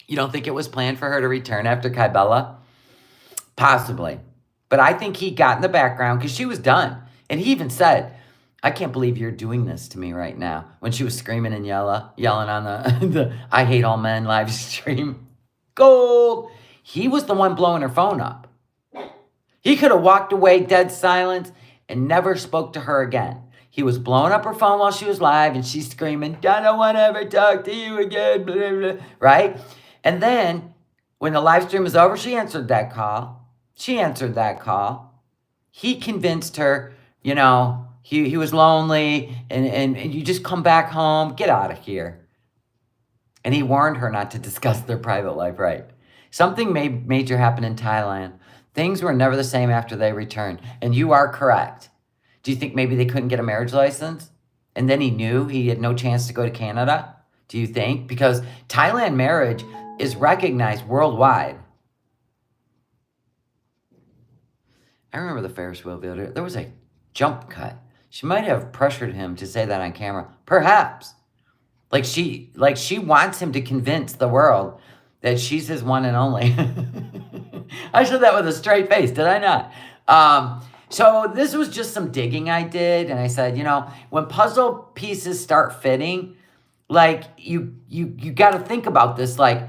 You don't think it was planned for her to return after Kybella? Possibly. But I think he got in the background because she was done. And he even said, I can't believe you're doing this to me right now. When she was screaming and yelling on the I Hate All Men live stream. Gold. He was the one blowing her phone up. He could have walked away dead silent and never spoke to her again. He was blowing up her phone while she was live and she's screaming, I don't want to ever talk to you again, blah, blah, blah. Right? And then when the live stream was over, she answered that call. He convinced her, he was lonely and you just come back home, get out of here. And he warned her not to discuss their private life, right? Something major happened in Thailand. Things were never the same after they returned. And you are correct. Do you think maybe they couldn't get a marriage license? And then he knew he had no chance to go to Canada? Do you think? Because Thailand marriage is recognized worldwide. I remember the Ferris wheel video. There was a jump cut. She might have pressured him to say that on camera. Perhaps. Like she wants him to convince the world that she's his one and only. I said that with a straight face, did I not? So this was just some digging I did. And I said, when puzzle pieces start fitting, like you got to think about this. Like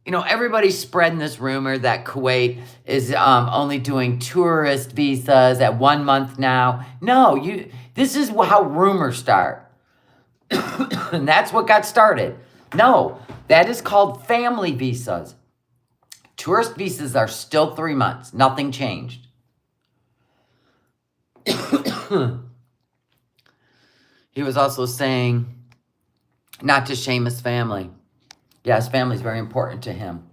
everybody's spreading this rumor that Kuwait is only doing tourist visas at 1 month now. No, this is how rumors start. And that's what got started. No, that is called family visas. Tourist visas are still 3 months. Nothing changed. He was also saying not to shame his family. Yeah, his family is very important to him.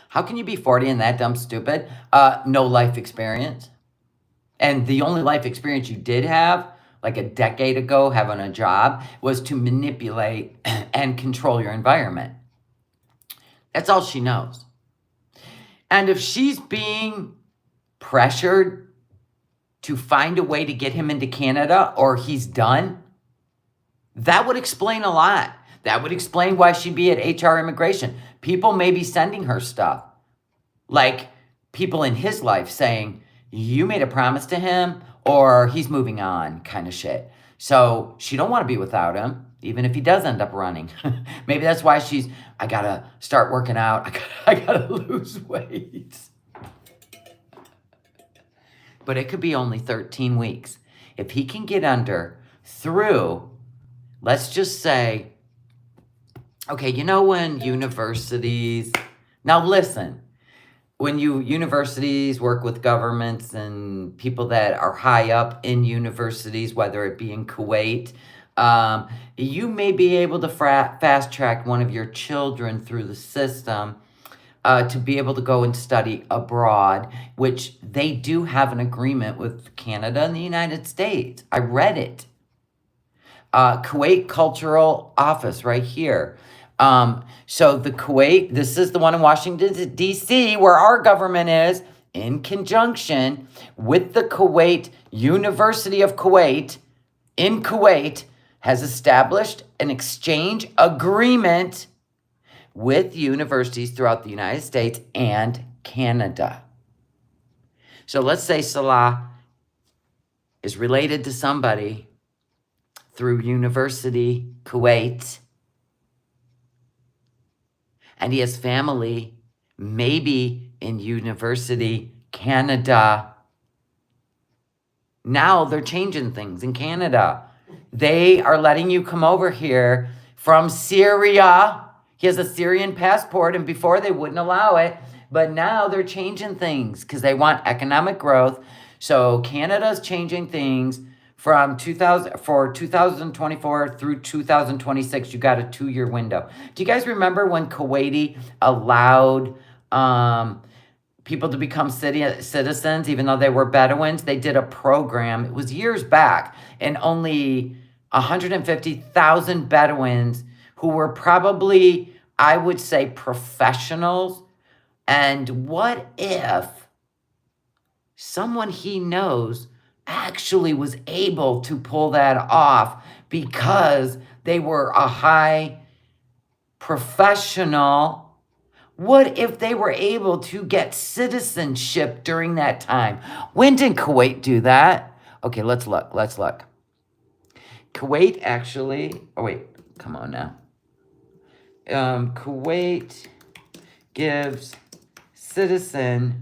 How can you be 40 and that dumb stupid? No life experience. And the only life experience you did have, like a decade ago, having a job, was to manipulate and control your environment. That's all she knows. And if she's being pressured to find a way to get him into Canada or he's done, that would explain a lot. That would explain why she'd be at HR Immigration. People may be sending her stuff. Like people in his life saying, you made a promise to him or he's moving on kind of shit. So she don't want to be without him, even if he does end up running. Maybe that's why I got to start working out. I got to lose weight. But it could be only 13 weeks. If he can get through, let's just say, okay, when universities, now listen, when universities work with governments and people that are high up in universities, whether it be in Kuwait, you may be able to fast track one of your children through the system to be able to go and study abroad, which they do have an agreement with Canada and the United States. I read it. Kuwait Cultural Office right here. So the Kuwait, this is the one in Washington, D.C., where our government is, in conjunction with the Kuwait University of Kuwait, in Kuwait, has established an exchange agreement with universities throughout the United States and Canada. So let's say Salah is related to somebody through University Kuwait, and he has family maybe in University Canada. Now they're changing things in Canada. They are letting you come over here from Syria. He has a Syrian passport, and before they wouldn't allow it, but now they're changing things because they want economic growth. So Canada's changing things from 2024 through 2026. You got a 2-year window. Do you guys remember when Kuwaiti allowed people to become citizens, even though they were Bedouins? They did a program. It was years back, and only 150,000 Bedouins who were probably, I would say, professionals. And what if someone he knows actually was able to pull that off because they were a high professional? What if they were able to get citizenship during that time? When did Kuwait do that? Okay, let's look. Kuwait actually, come on now. Kuwait gives citizenship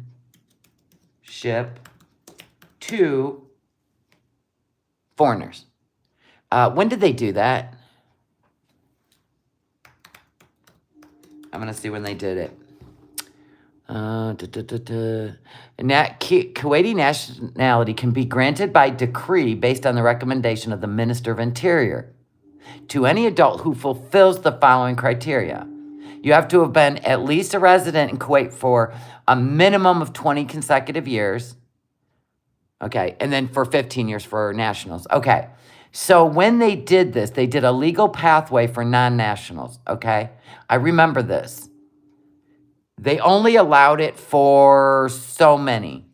to foreigners. When did they do that? I'm going to see when they did it. Kuwaiti nationality can be granted by decree based on the recommendation of the Minister of Interior to any adult who fulfills the following criteria. You have to have been at least a resident in Kuwait for a minimum of 20 consecutive years. Okay, and then for 15 years for nationals. Okay, so when they did this, they did a legal pathway for non-nationals, okay? I remember this. They only allowed it for so many.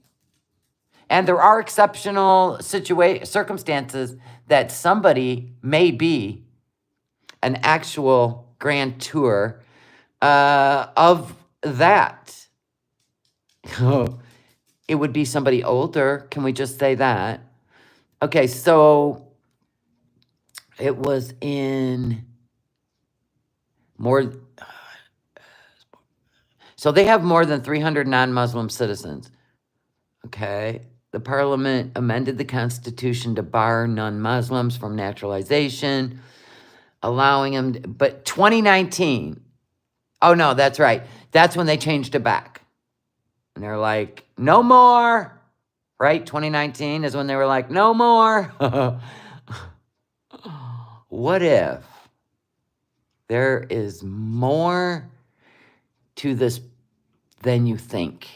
And there are exceptional circumstances that somebody may be an actual grantor of that. It would be somebody older. Can we just say that? Okay, so it was in more, So they have more than 300 non-Muslim citizens. Okay. The parliament amended the constitution to bar non-Muslims from naturalization, allowing them, but 2019, oh no, that's right. That's when they changed it back. And they're like, no more, right? 2019 is when they were like, no more. What if there is more to this than you think?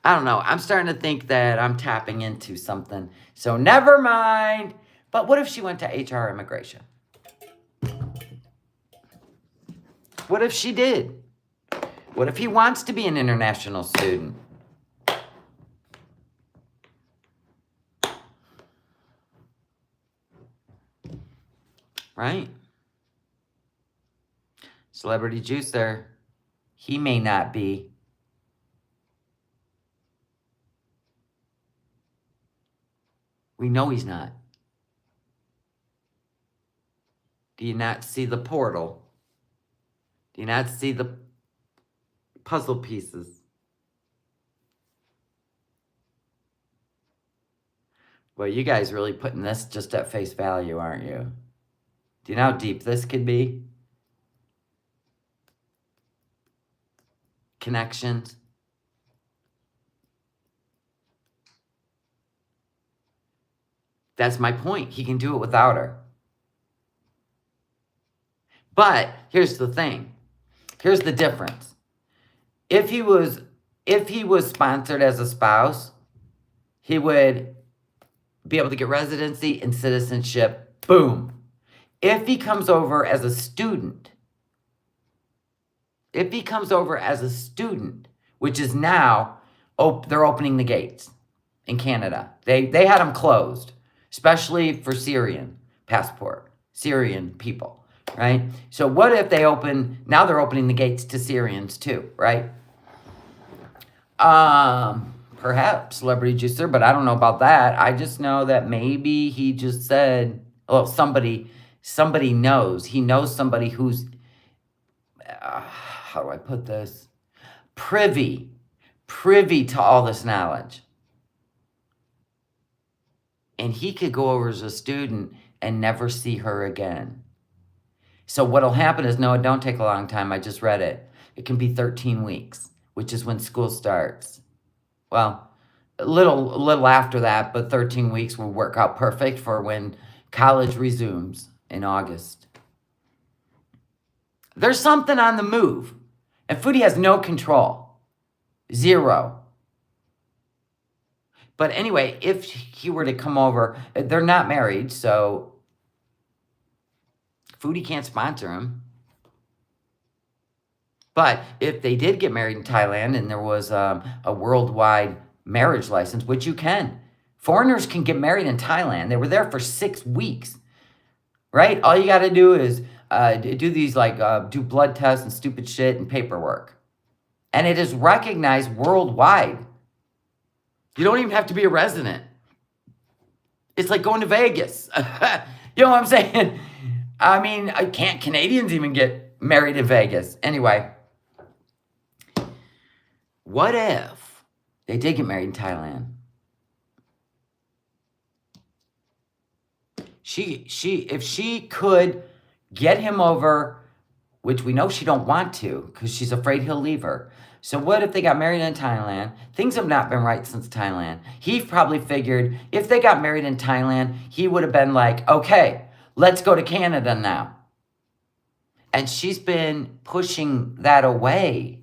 I don't know. I'm starting to think that I'm tapping into something. So never mind. But what if she went to HR immigration? What if she did? What if he wants to be an international student? Right? Celebrity juicer. He may not be. We know he's not. Do you not see the portal? Do you not see the puzzle pieces? Well, you guys really putting this just at face value, aren't you? Do you know how deep this could be? Connections. That's my point. He can do it without her. But here's the thing. Here's the difference. If he was sponsored as a spouse, he would be able to get residency and citizenship. Boom. If he comes over as a student, which is now, they're opening the gates in Canada. They had them closed, especially for Syrian passport, Syrian people, right? So what if now they're opening the gates to Syrians too, right? Perhaps celebrity juicer, but I don't know about that. I just know that maybe he just said, well, somebody knows. He knows somebody who's, how do I put this? Privy to all this knowledge. And he could go over as a student and never see her again. So what'll happen is, no, it don't take a long time. I just read it. It can be 13 weeks, which is when school starts. Well, a little after that, but 13 weeks will work out perfect for when college resumes in August. There's something on the move. And Foodie has no control. Zero. But anyway, if he were to come over, they're not married, so Foodie can't sponsor him. But if they did get married in Thailand and there was a worldwide marriage license, which you can. Foreigners can get married in Thailand. They were there for 6 weeks, right? All you got to do is do these do blood tests and stupid shit and paperwork. And it is recognized worldwide. You don't even have to be a resident. It's like going to Vegas. You know what I'm saying? I mean, can't Canadians even get married in Vegas? Anyway, what if they did get married in Thailand? If she could get him over, which we know she don't want to because she's afraid he'll leave her. So what if they got married in Thailand? Things have not been right since Thailand. He probably figured if they got married in Thailand, he would have been like, okay, let's go to Canada now. And she's been pushing that away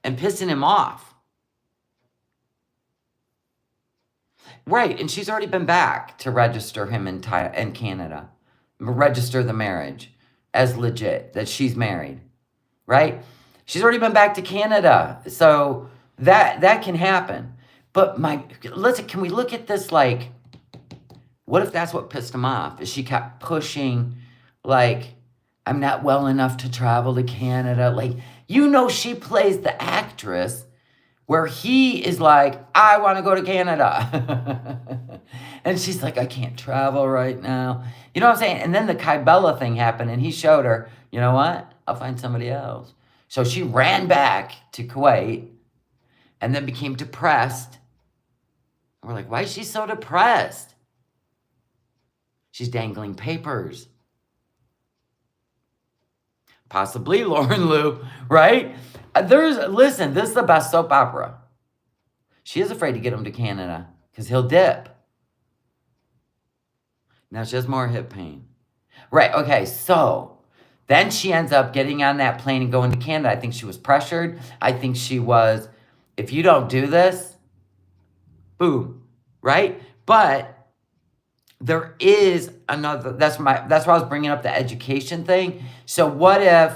and pissing him off. Right, and she's already been back to register him in Canada. Register the marriage as legit, that she's married, right? She's already been back to Canada, so that can happen. But can we look at this like, what if that's what pissed him off? Is she kept pushing, like, I'm not well enough to travel to Canada. Like, she plays the actress where he is like, I want to go to Canada. And she's like, I can't travel right now. You know what I'm saying? And then the Kybella thing happened, and he showed her, you know what? I'll find somebody else. So she ran back to Kuwait and then became depressed. And we're like, why is she so depressed? She's dangling papers. Possibly Lauren Liu, right? Listen, this is the best soap opera. She is afraid to get him to Canada because he'll dip. Now she has more hip pain. Right, okay, so then she ends up getting on that plane and going to Canada. I think she was pressured. I think she was, if you don't do this, boom, right? But there is another, that's why I was bringing up the education thing. So what if,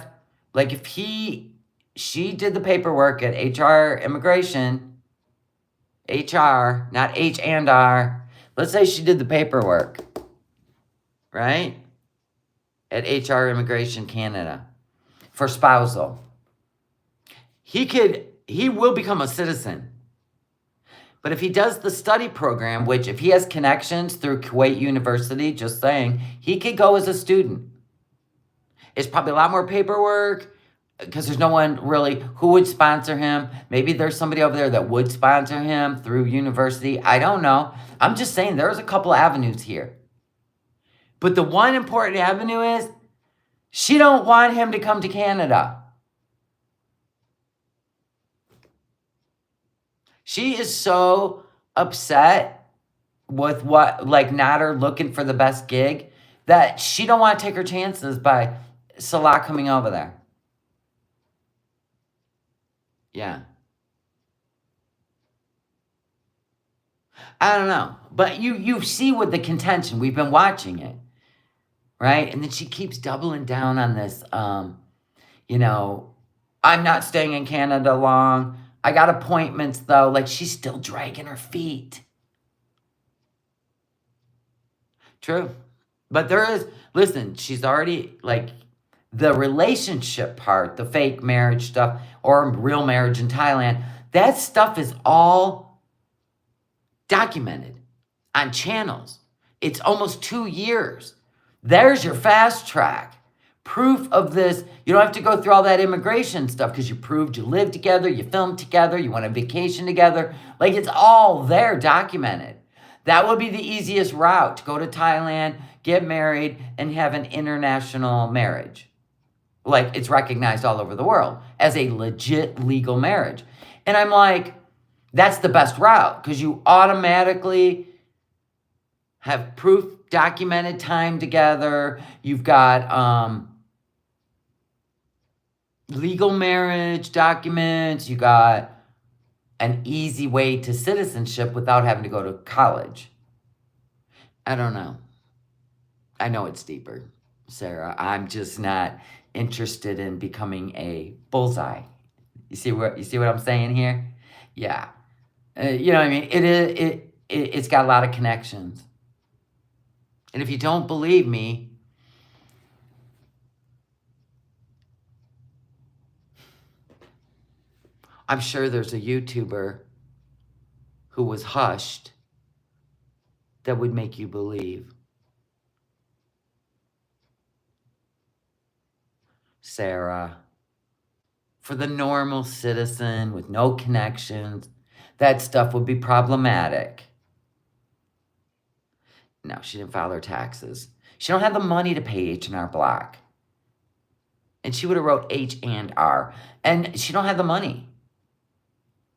like if she did the paperwork at HR immigration, HR, not H and R. Let's say she did the paperwork, right? At HR Immigration Canada for spousal. He will become a citizen. But if he does the study program, which if he has connections through Kuwait University, just saying, he could go as a student. It's probably a lot more paperwork because there's no one really who would sponsor him. Maybe there's somebody over there that would sponsor him through university. I don't know. I'm just saying there's a couple avenues here. But the one important avenue is she don't want him to come to Canada. She is so upset with what, like Nader looking for the best gig, that she don't want to take her chances by Salah coming over there. Yeah. I don't know. But you see with the contention, we've been watching it. Right? And then she keeps doubling down on this, you know, I'm not staying in Canada long. I got appointments, though. Like, she's still dragging her feet. True. But there is, listen, she's already, like, the relationship part, the fake marriage stuff, or real marriage in Thailand, that stuff is all documented on channels. It's almost 2 years. There's your fast track. Proof of this. You don't have to go through all that immigration stuff because you proved you lived together, you filmed together, you went on vacation together. Like, it's all there documented. That would be the easiest route, to go to Thailand, get married, and have an international marriage. Like, it's recognized all over the world as a legit legal marriage. And I'm like, that's the best route because you automatically have proof, documented time together. You've got legal marriage documents. You got an easy way to citizenship without having to go to college. I don't know. I know it's deeper, Sarah. I'm just not interested in becoming a bullseye. You see what I'm saying here? Yeah. You know what I mean? It's got a lot of connections. And if you don't believe me, I'm sure there's a YouTuber who was hushed that would make you believe. Sarah, for the normal citizen with no connections, that stuff would be problematic. No, she didn't file her taxes. She don't have the money to pay H&R Block. And she would have wrote H&R. And she don't have the money.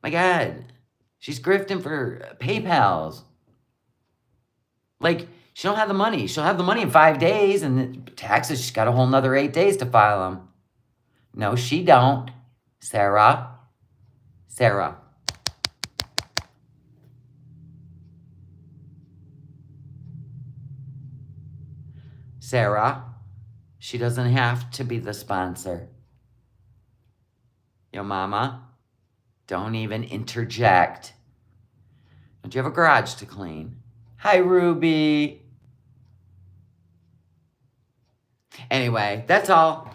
My God. She's grifting for PayPals. Like, she don't have the money. She'll have the money in 5 days. And the taxes, she's got a whole nother 8 days to file them. No, she don't. Sarah. Sarah, she doesn't have to be the sponsor. Yo, mama, don't even interject. Don't you have a garage to clean? Hi, Ruby. Anyway, that's all.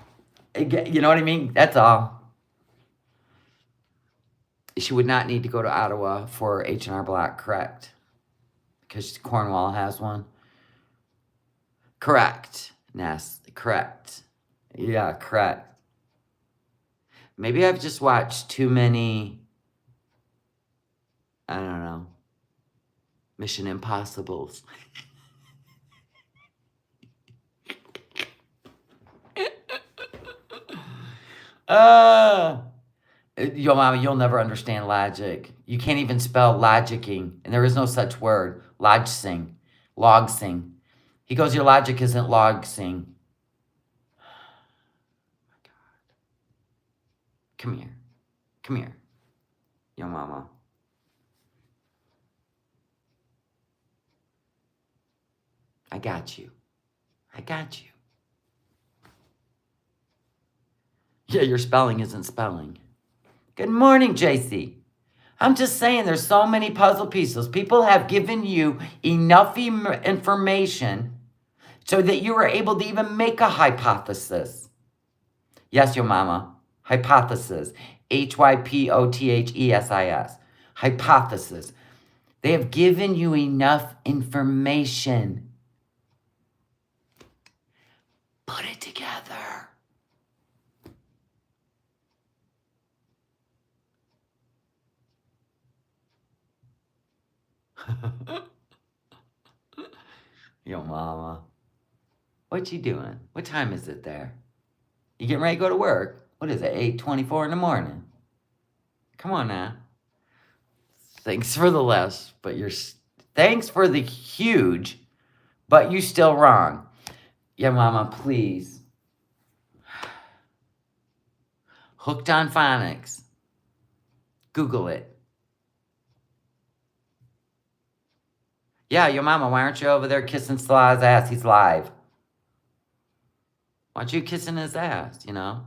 You know what I mean? That's all. She would not need to go to Ottawa for H&R Block, correct? Because Cornwall has one. Correct, Ness. Correct. Yeah, correct. Maybe I've just watched too many, I don't know, Mission Impossibles. Yo, mama, you'll never understand logic. You can't even spell logicking, and there is no such word. Logsing. Logsing. He goes, your logic isn't logsing. Come here. Come here. Yo, mama. I got you. I got you. Yeah, your spelling isn't spelling. Good morning, JC. I'm just saying there's so many puzzle pieces. People have given you enough information so that you were able to even make a hypothesis. Yes, your mama. Hypothesis. Hypothesis. Hypothesis. They have given you enough information. Put it together. Yo, mama. What you doing? What time is it there? You getting ready to go to work? What is it, 8:24 in the morning? Come on now. Thanks for the less, but thanks for the huge, but you still wrong. Yeah, mama, please. Hooked on Phonics. Google it. Yeah, your mama, why aren't you over there kissing Salah's ass? He's live. Why aren't you kissing his ass, you know?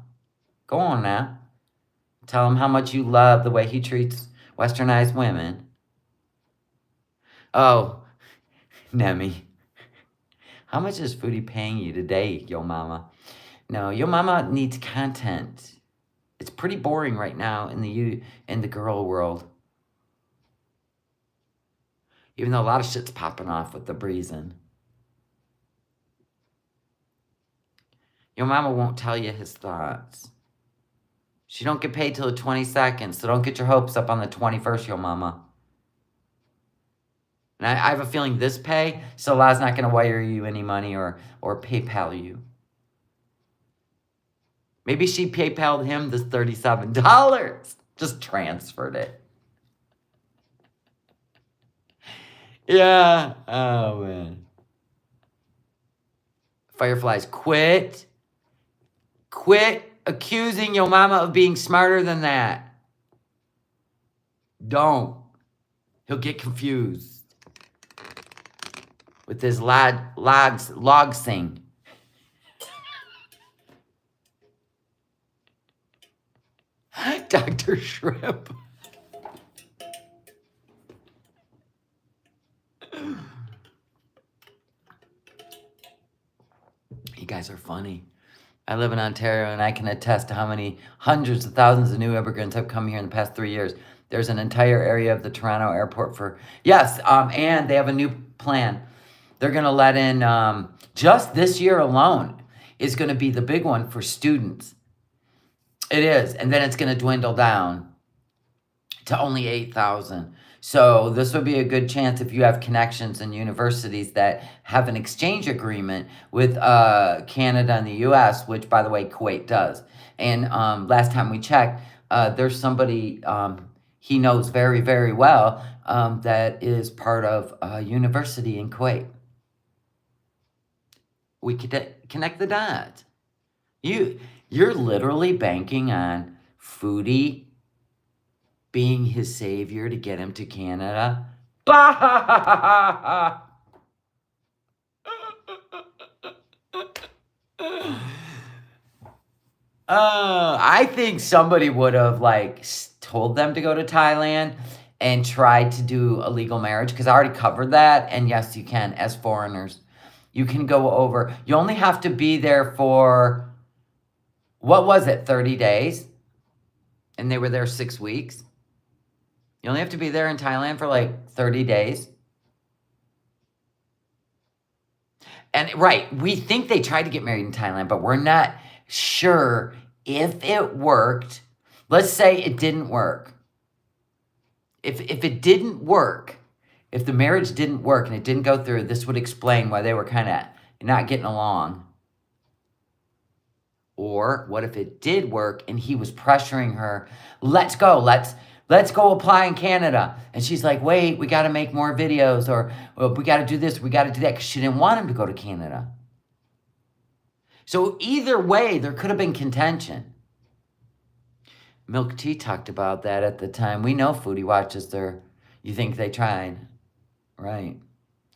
Go on now. Tell him how much you love the way he treats westernized women. Oh, Nemi. How much is Foodie paying you today, yo mama? No, your mama needs content. It's pretty boring right now in the girl world. Even though a lot of shit's popping off with the breezing. Your mama won't tell you his thoughts. She don't get paid till the 22nd, so don't get your hopes up on the 21st, yo mama. And I have a feeling this pay, Salah's not going to wire you any money or PayPal you. Maybe she PayPal'd him this $37. Just transferred it. Yeah. Oh, man. Fireflies, quit accusing your mama of being smarter than that. Don't. He'll get confused with his log sing. Dr. Shrimp. You guys are funny. I live in Ontario, and I can attest to how many hundreds of thousands of new immigrants have come here in the past 3 years. There's an entire area of the Toronto airport for... Yes, and they have a new plan. They're going to let in, just this year alone, is going to be the big one for students. It is, and then it's going to dwindle down to only 8,000. So this would be a good chance if you have connections in universities that have an exchange agreement with Canada and the U.S., which, by the way, Kuwait does. And last time we checked, there's somebody he knows very, very well that is part of a university in Kuwait. We could connect the dots. You're literally banking on Foodie being his savior to get him to Canada. I think somebody would have told them to go to Thailand and tried to do a legal marriage, because I already covered that. And yes, you can, as foreigners. You can go over. You only have to be there for, what was it, 30 days? And they were there 6 weeks. You only have to be there in Thailand for 30 days. And right, we think they tried to get married in Thailand, but we're not sure if it worked Let's say it didn't work. If it didn't work, if the marriage didn't work and it didn't go through, this would explain why they were kind of not getting along. Or what if it did work and he was pressuring her, let's go apply in Canada. And she's like, wait, we got to make more videos, or we got to do this, we got to do that, because she didn't want him to go to Canada. So either way, there could have been contention. Milk Tea talked about that at the time. We know Foodie watches their, you think they tried, right?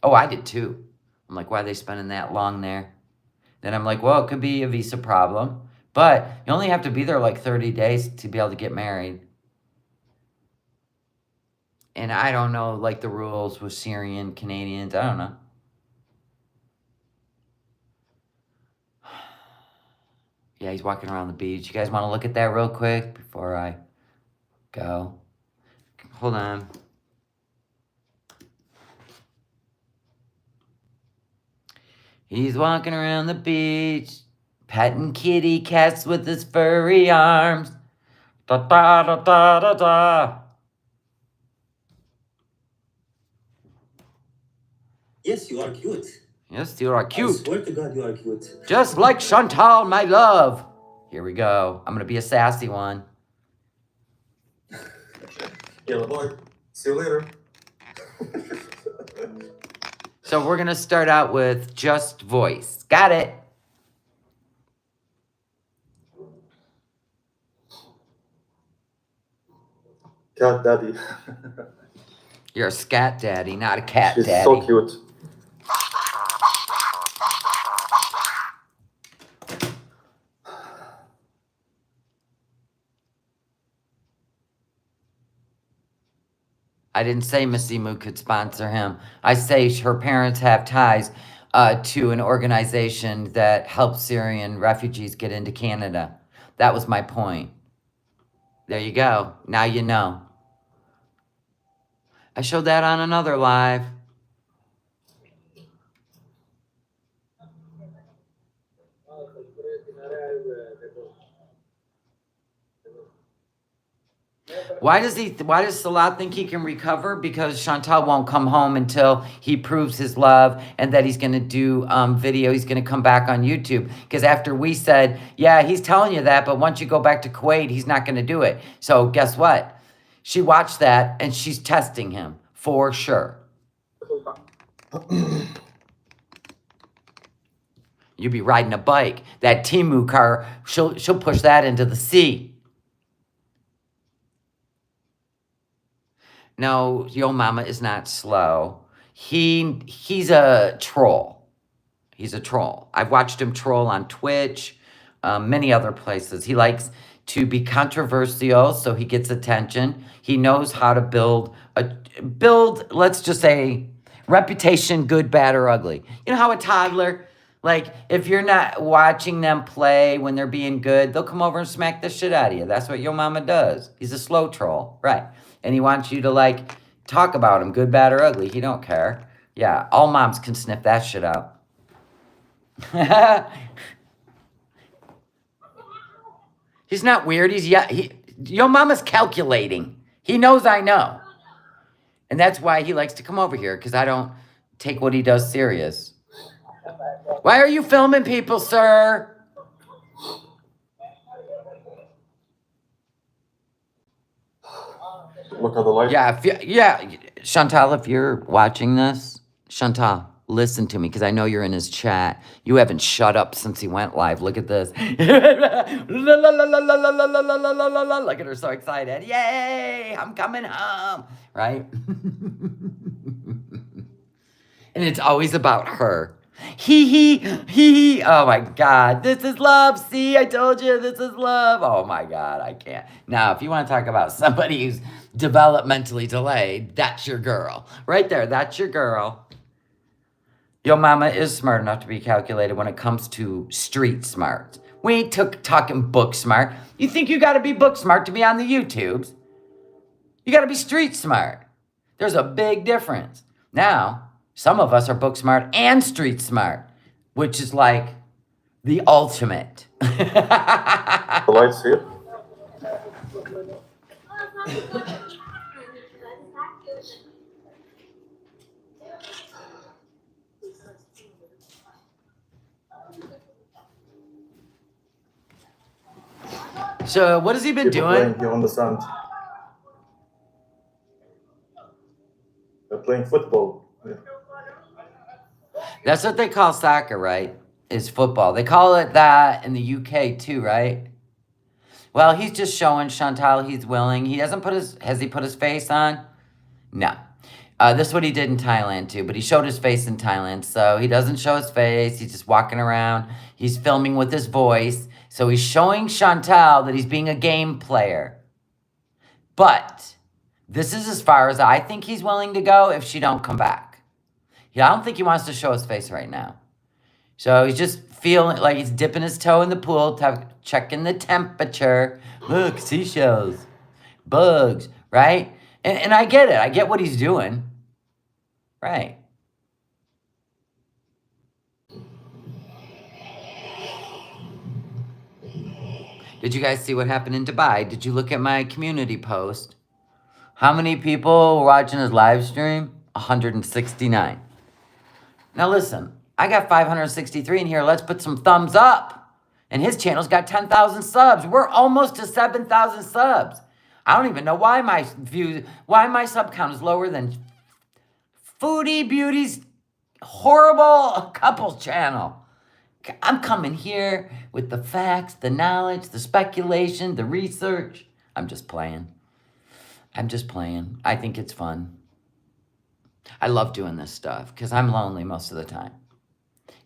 Oh, I did too. I'm like, why are they spending that long there? Then I'm like, well, it could be a visa problem, but you only have to be there like 30 days to be able to get married. And I don't know, like, the rules with Syrian Canadians. I don't know. Yeah, he's walking around the beach. You guys want to look at that real quick before I go? Hold on. He's walking around the beach, petting kitty cats with his furry arms. Da da da da da da. Yes, you are cute. Yes, you are I cute. swear to God, you are cute. Just like Chantal, my love. Here we go. I'm going to be a sassy one. Yellow boy. See you later. So we're going to start out with just voice. Got it. Cat daddy. You're a scat daddy, not a cat She's daddy. so cute. I didn't say Missy Moo could sponsor him. I say her parents have ties to an organization that helps Syrian refugees get into Canada. That was my point. There you go. Now you know. I showed that on another live. Why does Salah think he can recover? Because Chantal won't come home until he proves his love and that he's going to do video. He's going to come back on YouTube. Because after we said, yeah, he's telling you that, but once you go back to Kuwait, he's not going to do it. So guess what? She watched that and she's testing him for sure. You be riding a bike. That Temu car, she'll push that into the sea. No, Yo Mama is not slow. He's a troll. He's a troll. I've watched him troll on Twitch, many other places. He likes to be controversial, so he gets attention. He knows how to build, let's just say, reputation, good, bad, or ugly. You know how a toddler, like, if you're not watching them play when they're being good, they'll come over and smack the shit out of you. That's what Yo Mama does. He's a slow troll, right? And he wants you to, like, talk about him, good, bad, or ugly. He don't care. Yeah, all moms can sniff that shit out. He's not weird. Yo Mama's calculating. He knows I know. And that's why he likes to come over here, because I don't take what he does serious. Why are you filming people, sir? Look at the light. Yeah, Chantal, if you're watching this, Chantal, listen to me, because I know you're in his chat. You haven't shut up since he went live. Look at this. Look at her, so excited. Yay, I'm coming home, right? And it's always about her. He. Oh my God, this is love. See, I told you, this is love. Oh my God, I can't. Now, if you want to talk about somebody who's developmentally delayed, that's your girl. Right there, that's your girl. Yo Mama is smart enough to be calculated when it comes to street smart. We ain't talking book smart. You think you got to be book smart to be on the YouTubes? You got to be street smart. There's a big difference. Now, some of us are book smart and street smart, which is like the ultimate. The lights here. So what has he been People doing? playing here on the sand. They're playing football. Yeah. That's what they call soccer, right? Is football. They call it that in the UK too, right? Well, he's just showing Chantal he's willing. He hasn't put his, has he put his face on? No. This is what he did in Thailand too, but he showed his face in Thailand. So he doesn't show his face. He's just walking around. He's filming with his voice. So he's showing Chantal that he's being a game player. But this is as far as I think he's willing to go if she don't come back. Yeah, I don't think he wants to show his face right now. So he's just feeling like he's dipping his toe in the pool, checking the temperature. Look, seashells, bugs, right? And I get it. I get what he's doing. Right. Did you guys see what happened in Dubai? Did you look at my community post? How many people were watching his live stream? 169. Now listen, I got 563 in here. Let's put some thumbs up. And his channel's got 10,000 subs. We're almost to 7,000 subs. I don't even know why my sub count is lower than Foodie Beauty's horrible couples channel. I'm coming here with the facts, the knowledge, the speculation, the research. I'm just playing. I think it's fun. I love doing this stuff because I'm lonely most of the time.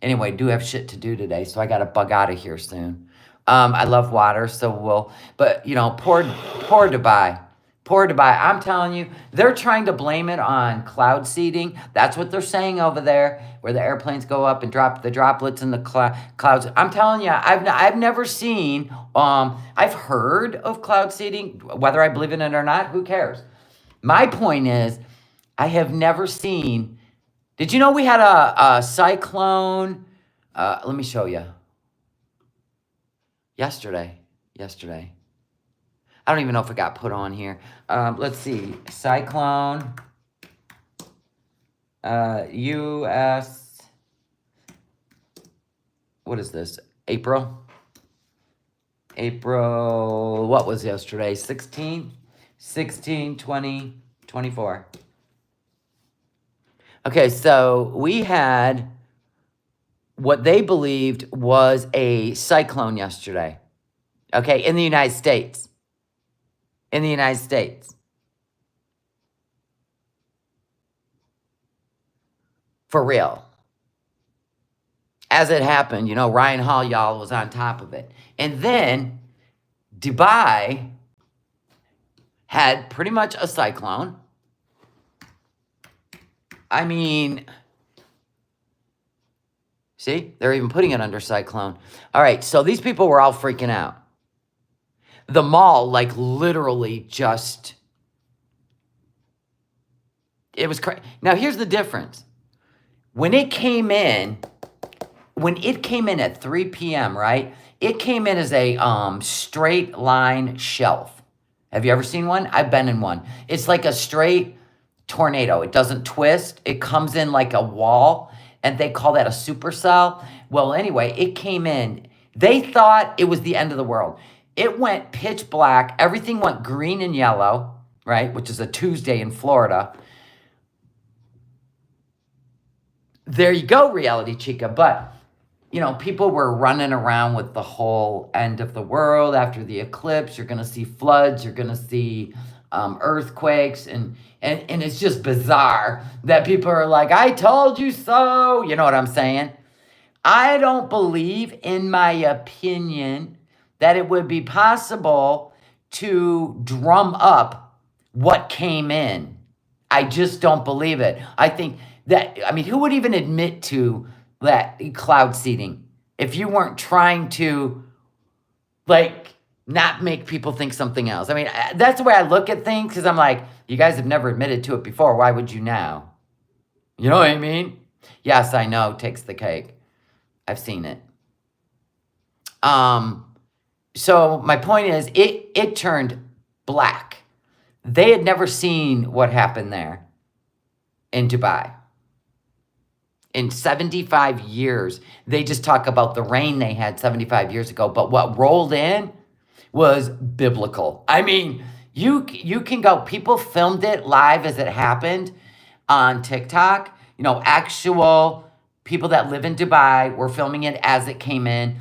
Anyway, do have shit to do today, so I got to bug out of here soon. I love water, so but you know, poor Dubai. Poor Dubai. I'm telling you, they're trying to blame it on cloud seeding. That's what they're saying over there, where the airplanes go up and drop the droplets in the clouds. I'm telling you, I've never seen, I've heard of cloud seeding. Whether I believe in it or not, who cares? My point is, I have never seen, did you know we had a cyclone? Let me show you. Yesterday. I don't even know if it got put on here. Let's see. Cyclone. U.S. What is this? April, what was yesterday? 16, 20, 24. Okay, so we had what they believed was a cyclone yesterday. Okay, in the United States. For real. As it happened, you know, Ryan Hall, y'all, was on top of it. And then Dubai had pretty much a cyclone. I mean, see, they're even putting it under cyclone. All right, so these people were all freaking out. The mall, like, literally just, it was crazy. Now, here's the difference. When it came in at 3 p.m., right? It came in as a straight line shelf. Have you ever seen one? I've been in one. It's like a straight tornado. It doesn't twist. It comes in like a wall, and they call that a supercell. Well, anyway, it came in. They thought it was the end of the world. It went pitch black. Everything went green and yellow, right? Which is a Tuesday in Florida. There you go, Reality Chica. But, you know, people were running around with the whole end of the world after the eclipse. You're going to see floods. You're going to see earthquakes. And it's just bizarre that people are like, I told you so. You know what I'm saying? I don't believe, in my opinion, that it would be possible to drum up what came in. I just don't believe it. I think that, I mean, who would even admit to that cloud seeding if you weren't trying to, like, not make people think something else? I mean, that's the way I look at things, because I'm like, you guys have never admitted to it before. Why would you now? You know what I mean? Yes, I know. Takes the cake. I've seen it. So my point is, it turned black. They had never seen what happened there in Dubai. In 75 years, they just talk about the rain they had 75 years ago, but what rolled in was biblical. I mean, you can go, people filmed it live as it happened on TikTok. You know, actual people that live in Dubai were filming it as it came in.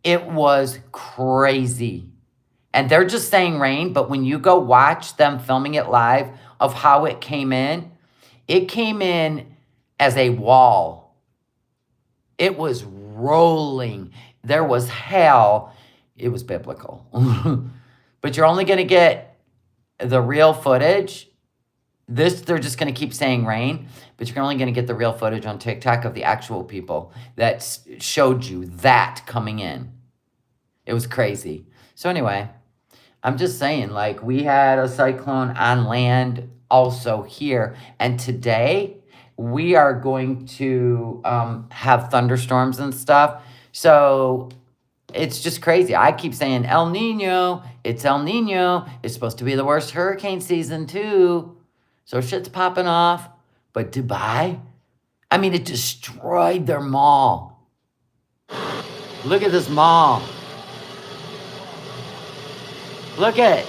It was crazy. And they're just saying rain, but when you go watch them filming it live of how it came in as a wall. It was rolling. There was hell. It was biblical. But you're only going to get the real footage. They're just going to keep saying rain, but you're only going to get the real footage on TikTok of the actual people that showed you that coming in. It was crazy. So anyway, I'm just saying, like, we had a cyclone on land also here. And today we are going to have thunderstorms and stuff. So it's just crazy. I keep saying El Nino. It's El Nino. It's supposed to be the worst hurricane season too. So shit's popping off. But Dubai, I mean, it destroyed their mall. Look at this mall. Look at it.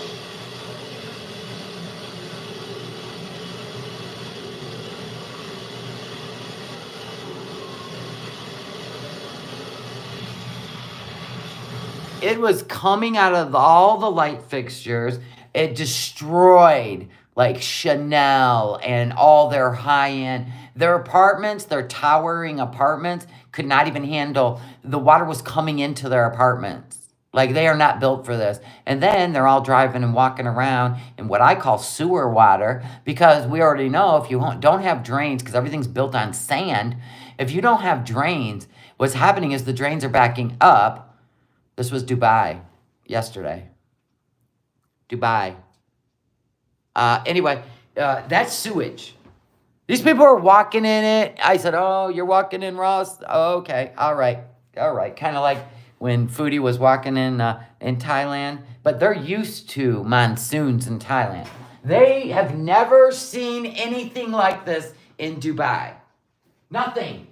It was coming out of all the light fixtures. It destroyed like Chanel and all their high-end. Their apartments, their towering apartments, could not even handle. The water was coming into their apartments. Like, they are not built for this. And then they're all driving and walking around in what I call sewer water, because we already know if you don't have drains, because everything's built on sand, if you don't have drains, what's happening is the drains are backing up. This was Dubai yesterday. Dubai. Anyway, that's sewage. These people are walking in it. I said, oh, you're walking in, Ross? Oh, okay. All right. Kind of like when Foodie was walking in Thailand. But they're used to monsoons in Thailand. They have never seen anything like this in Dubai. Nothing.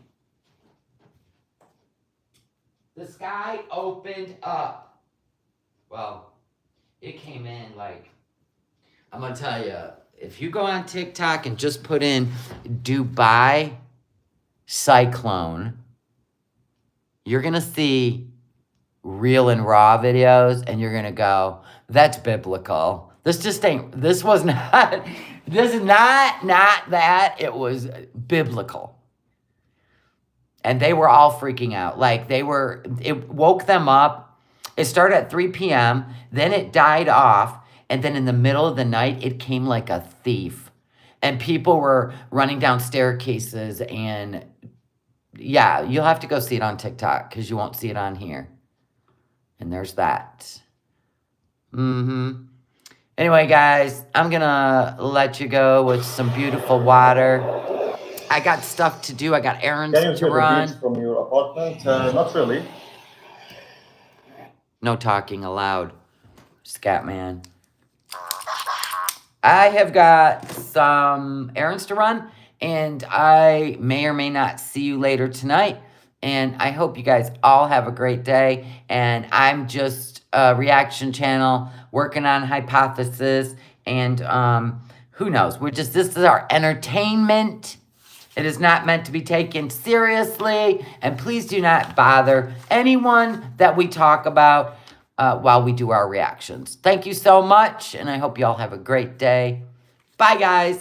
The sky opened up. Well, it came in like, I'm going to tell you, if you go on TikTok and just put in Dubai cyclone, you're going to see real and raw videos, and you're going to go, that's biblical. This was not, this is not that. It was biblical. And they were all freaking out. Like, it woke them up. It started at 3 p.m., then it died off, and then in the middle of the night, it came like a thief. And people were running down staircases, and yeah, you'll have to go see it on TikTok because you won't see it on here. And there's that. Anyway, guys, I'm going to let you go with some beautiful water. I got stuff to do. I got errands Can you to hear the run. beats from your apartment? Not really. No talking allowed, Scatman. I have got some errands to run, and I may or may not see you later tonight. And I hope you guys all have a great day. And I'm just a reaction channel working on hypothesis. And who knows? This is our entertainment. It is not meant to be taken seriously. And please do not bother anyone that we talk about while we do our reactions. Thank you so much. And I hope you all have a great day. Bye, guys.